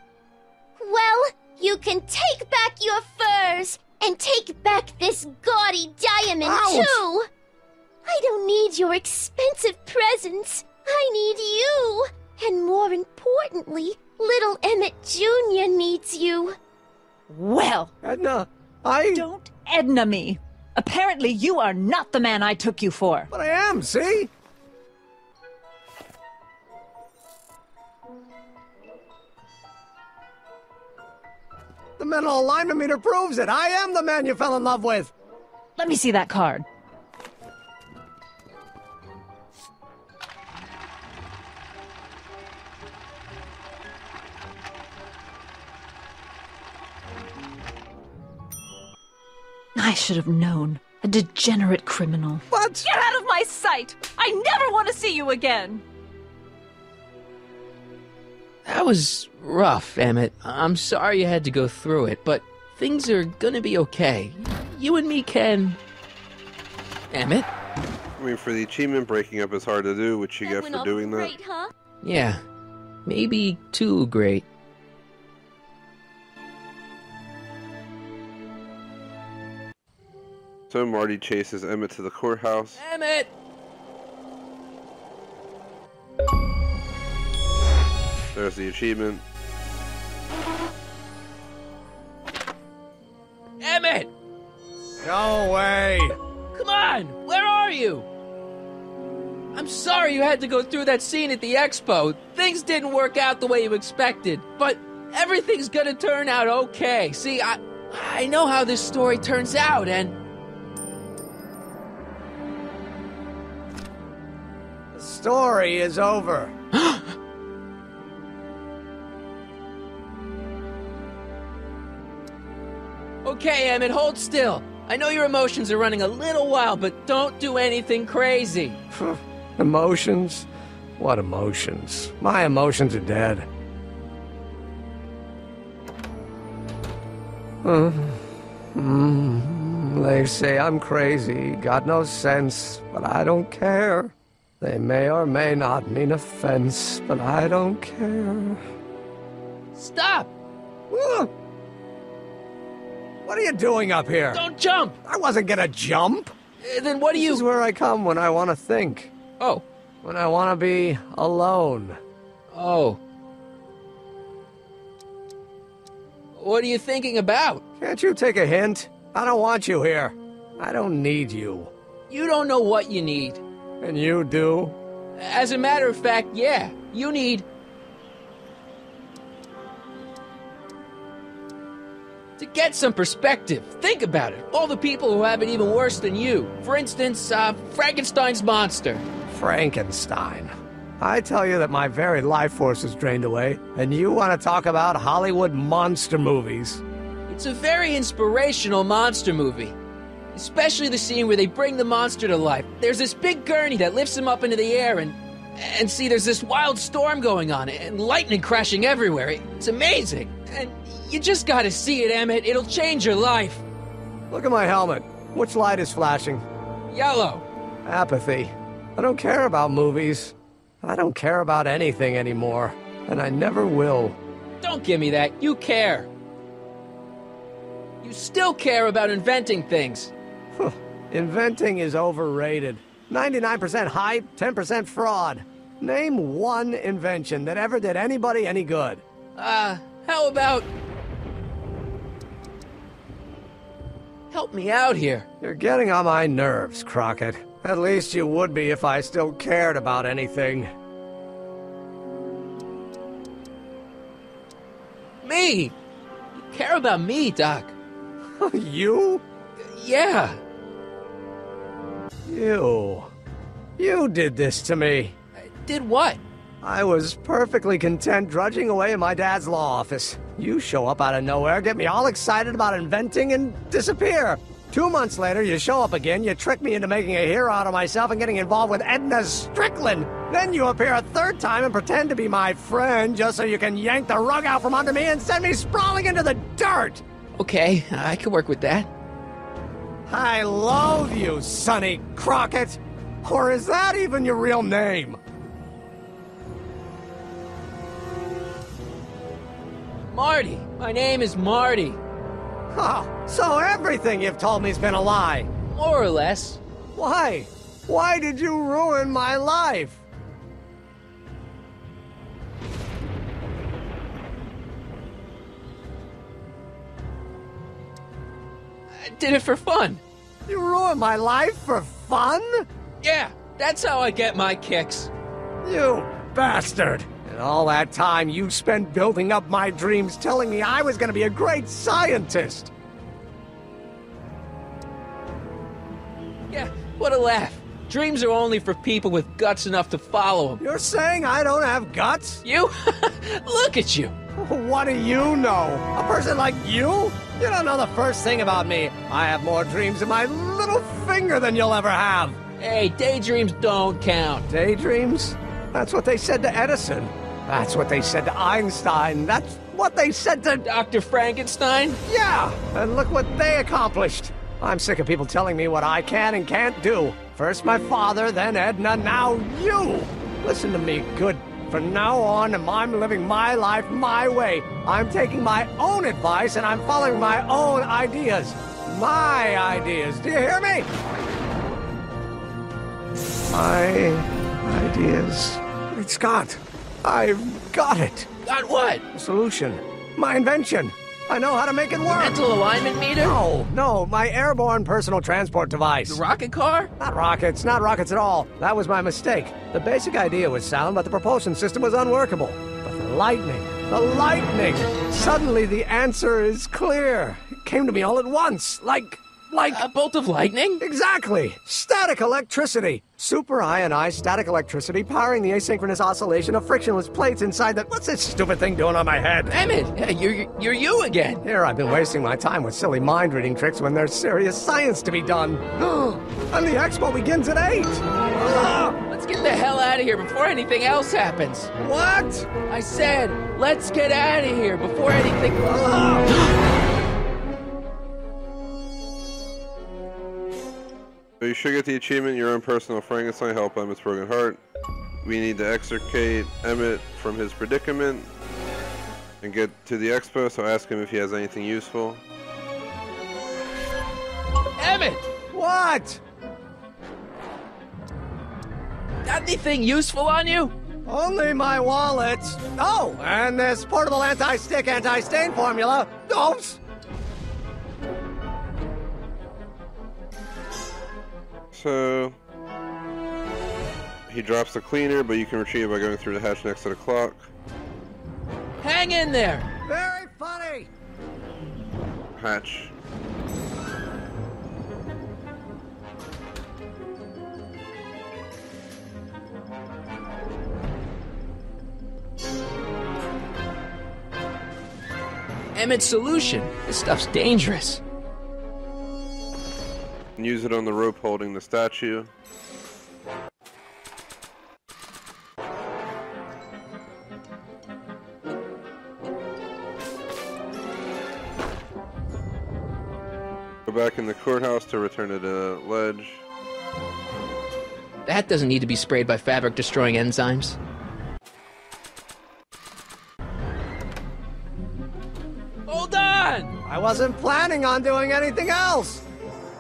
Well, you can take back your furs, and take back this gaudy diamond, Ouch! too! I don't need your expensive presents. I need you. And more importantly, little Emmett Jr. needs you. Well, Edna, Don't Edna me. Apparently you are not the man I took you for. But I am, see? The mental alignment meter proves it. I am the man you fell in love with. Let me see that card. I should have known. A degenerate criminal. What? Get out of my sight! I never want to see you again! That was rough, Emmett. I'm sorry you had to go through it, but things are gonna be okay. You and me can... Emmett? I mean, for the achievement, breaking up is hard to do, which you get for doing that. Huh? Yeah. Maybe too great. So Marty chases Emmett to the courthouse. Emmett! There's the achievement. Emmett! Go away! Come on! Where are you? I'm sorry you had to go through that scene at the expo. Things didn't work out the way you expected, but everything's gonna turn out okay. See, I know how this story turns out, and... The story is over. Okay, Emmett, hold still. I know your emotions are running a little wild, but don't do anything crazy. Emotions? What emotions? My emotions are dead. They say I'm crazy, got no sense, but I don't care. They may or may not mean offense, but I don't care. Stop! What are you doing up here? Don't jump! I wasn't gonna jump. Then what do you... This is where I come when I want to think. Oh. When I want to be alone. Oh. What are you thinking about? Can't you take a hint? I don't want you here. I don't need you. You don't know what you need. And you do? As a matter of fact, yeah. You need... to get some perspective. Think about it. All the people who have it even worse than you. For instance, Frankenstein's monster. Frankenstein. I tell you that my very life force is drained away, and you want to talk about Hollywood monster movies. It's a very inspirational monster movie. Especially the scene where they bring the monster to life. There's this big gurney that lifts him up into the air, and see, there's this wild storm going on, and lightning crashing everywhere. It's amazing. And you just gotta see it, Emmett. It'll change your life. Look at my helmet. Which light is flashing? Yellow. Apathy. I don't care about movies. I don't care about anything anymore. And I never will. Don't give me that. You care. You still care about inventing things. Inventing is overrated. 99% hype, 10% fraud. Name one invention that ever did anybody any good. How about... help me out here. You're getting on my nerves, Crockett. At least you would be if I still cared about anything. Me? You care about me, Doc. You? Yeah. You did this to me. Did what? I was perfectly content drudging away in my dad's law office. You show up out of nowhere, get me all excited about inventing, and disappear. 2 months later, you show up again, you trick me into making a hero out of myself and getting involved with Edna Strickland. Then you appear a third time and pretend to be my friend just so you can yank the rug out from under me and send me sprawling into the dirt. Okay, I can work with that. I loathe you, Sonny Crockett. Or is that even your real name? Marty. My name is Marty. Oh, so everything you've told me's been a lie. More or less. Why? Why did you ruin my life? I did it for fun. You ruined my life for fun? Yeah, that's how I get my kicks. You bastard. And all that time you spent building up my dreams, telling me I was going to be a great scientist. Yeah, what a laugh. Dreams are only for people with guts enough to follow them. You're saying I don't have guts? You? Look at you. What do you know? A person like you? You don't know the first thing about me. I have more dreams in my little finger than you'll ever have. Hey, daydreams don't count. Daydreams? That's what they said to Edison. That's what they said to Einstein. That's what they said to... Dr. Frankenstein? Yeah, and look what they accomplished. I'm sick of people telling me what I can and can't do. First my father, then Edna, now you. Listen to me, good From now on, I'm living my life my way. I'm taking my own advice and I'm following my own ideas. My ideas. Do you hear me? My ideas. Great Scott. I've got it. Got what? A solution. My invention. I know how to make it work. Mental alignment meter? No, my airborne personal transport device. The rocket car? Not rockets at all. That was my mistake. The basic idea was sound, but the propulsion system was unworkable. But the lightning. Suddenly the answer is clear. It came to me all at once, like a bolt of lightning? Exactly. Static electricity. Super ionized static electricity powering the asynchronous oscillation of frictionless plates inside the... What's this stupid thing doing on my head? Emmett, you're you again. Here, I've been wasting my time with silly mind-reading tricks when there's serious science to be done. And the expo begins at 8. Let's get the hell out of here before anything else happens. What? I said, let's get out of here before anything... So you should get the achievement, your own personal Frankenstein, help Emmett's broken heart. We need to extricate Emmett from his predicament and get to the expo, so ask him if he has anything useful. Emmett! What? Got anything useful on you? Only my wallet. Oh, and this portable anti-stick, anti-stain formula. Oops! So he drops the cleaner, but you can retrieve it by going through the hatch next to the clock. Hang in there. Very funny. Hatch. Emmett's solution. This stuff's dangerous. Use it on the rope holding the statue. Go back in the courthouse to return to the ledge. That doesn't need to be sprayed by fabric-destroying enzymes. Hold on! I wasn't planning on doing anything else.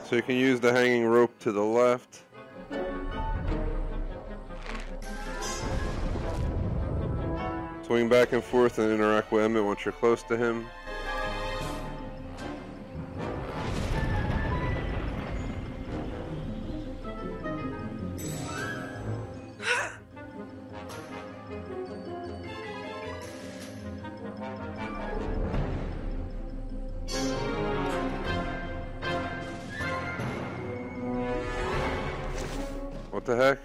So you can use the hanging rope to the left. Swing back and forth and interact with Emmett once you're close to him. What the heck?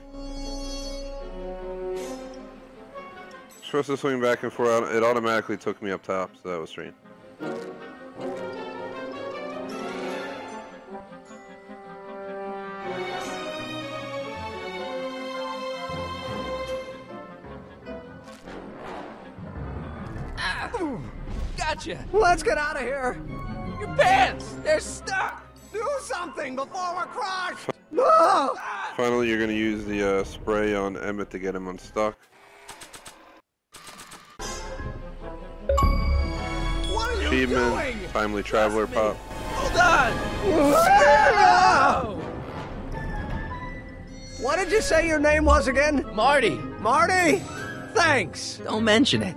Supposed to swing back and forth. It automatically took me up top, so that was strange. Gotcha! Let's get out of here! Your pants! They're stuck! Do something before we're crushed! Finally, you're going to use the spray on Emmett to get him unstuck. What are you Achievement, doing? Timely Traveler Pop. Hold on! What did you say your name was again? Marty! Marty? Thanks! Don't mention it.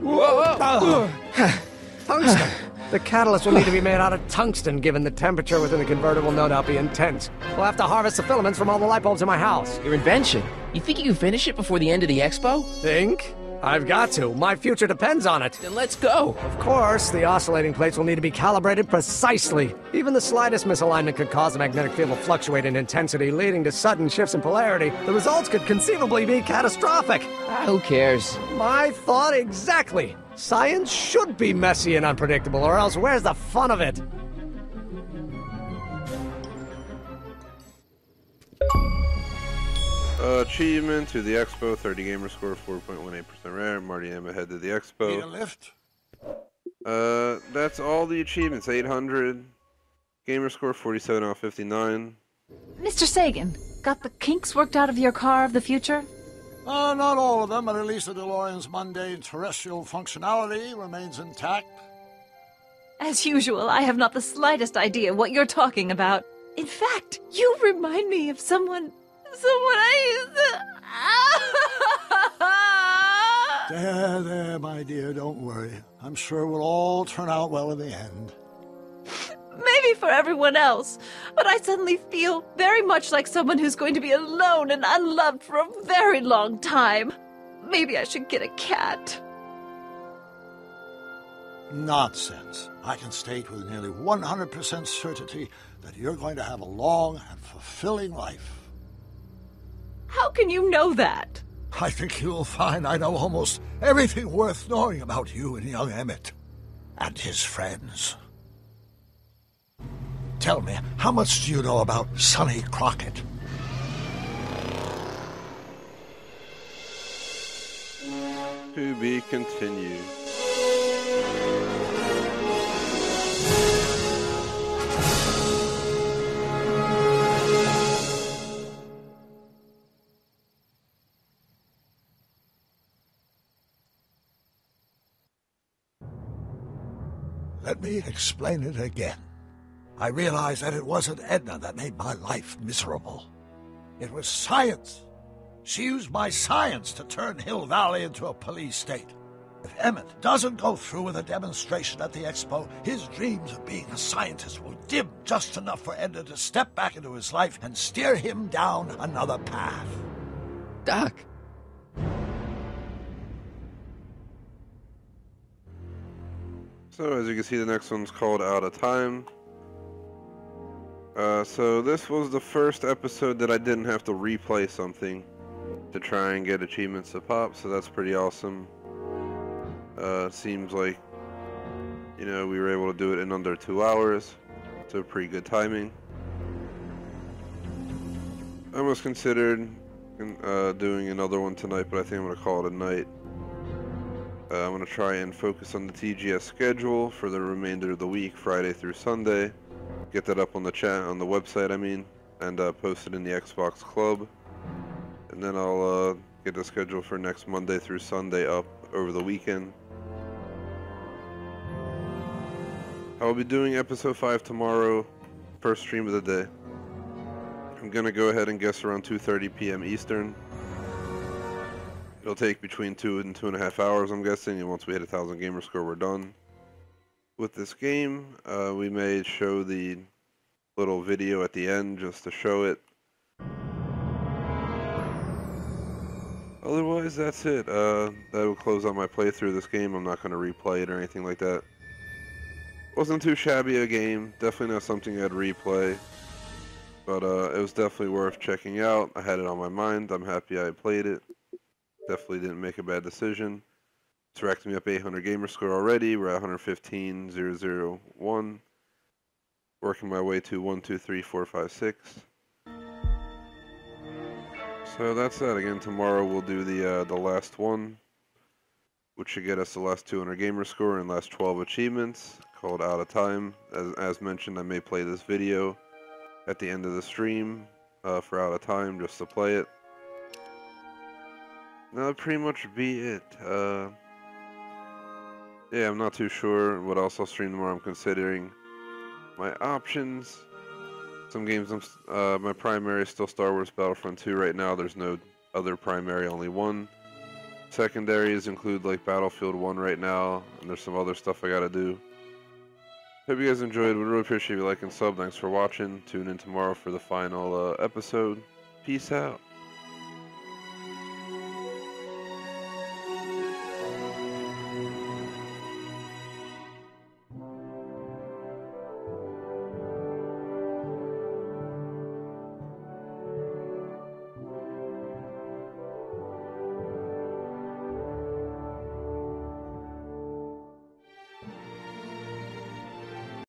Whoa! Tungsten! The catalyst will need to be made out of tungsten, given the temperature within the converter will no doubt be intense. We'll have to harvest the filaments from all the light bulbs in my house. Your invention. You think you can finish it before the end of the expo? Think? I've got to. My future depends on it. Then let's go. Of course, the oscillating plates will need to be calibrated precisely. Even the slightest misalignment could cause the magnetic field to fluctuate in intensity, leading to sudden shifts in polarity. The results could conceivably be catastrophic. Who cares? My thought exactly. Science should be messy and unpredictable, or else where's the fun of it? Achievement to the expo, 30 gamer score, 4.18% rare. Marty and Emma head to the expo. Need a lift? That's all the achievements. 800 gamer score, 47 out of 59. Mr. Sagan, got the kinks worked out of your car of the future? Not all of them, but at least the DeLorean's mundane terrestrial functionality remains intact. As usual, I have not the slightest idea what you're talking about. In fact, you remind me of someone I used to... There, my dear, don't worry. I'm sure it will all turn out well in the end. Maybe for everyone else, but I suddenly feel very much like someone who's going to be alone and unloved for a very long time. Maybe I should get a cat. Nonsense. I can state with nearly 100% certainty that you're going to have a long and fulfilling life. How can you know that? I think you'll find I know almost everything worth knowing about you and young Emmett. And his friends. Tell me, how much do you know about Sonny Crockett? To be continued. Let me explain it again. I realized that it wasn't Edna that made my life miserable. It was science. She used my science to turn Hill Valley into a police state. If Emmett doesn't go through with a demonstration at the expo, his dreams of being a scientist will dim just enough for Edna to step back into his life and steer him down another path. Doc. So as you can see, the next one's called Out of Time. So this was the first episode that I didn't have to replay something to try and get achievements to pop, so that's pretty awesome. Seems like, you know, we were able to do it in under 2 hours, so pretty good timing. I almost considered doing another one tonight, but I think I'm going to call it a night. I'm going to try and focus on the TGS schedule for the remainder of the week, Friday through Sunday. Get that up on the website, and post it in the Xbox Club. And then I'll get the schedule for next Monday through Sunday up over the weekend. I will be doing episode 5 tomorrow, first stream of the day. I'm going to go ahead and guess around 2:30 p.m. Eastern. It'll take between 2 and 2.5 hours, I'm guessing, and once we hit 1,000 gamer score, we're done. With this game, we may show the little video at the end just to show it. Otherwise, that's it. That will close out my playthrough of this game. I'm not going to replay it or anything like that. Wasn't too shabby a game. Definitely not something I'd replay. But it was definitely worth checking out. I had it on my mind. I'm happy I played it. Definitely didn't make a bad decision. It's racked me up 800 gamer score already. We're at 115,001. Working my way to 1, 2, 3, 4, 5, 6. So that's that. Again, tomorrow we'll do the last one, which should get us the last 200 gamer score and last 12 achievements, called Out of Time. As mentioned, I may play this video at the end of the stream for Out of Time just to play it. That'll pretty much be it. Yeah, I'm not too sure what else I'll stream tomorrow. I'm considering my options. Some games, my primary is still Star Wars Battlefront 2 right now. There's no other primary, only one. Secondaries include like Battlefield 1 right now, and there's some other stuff I gotta do. Hope you guys enjoyed. Would really appreciate you liking and sub. Thanks for watching. Tune in tomorrow for the final episode. Peace out.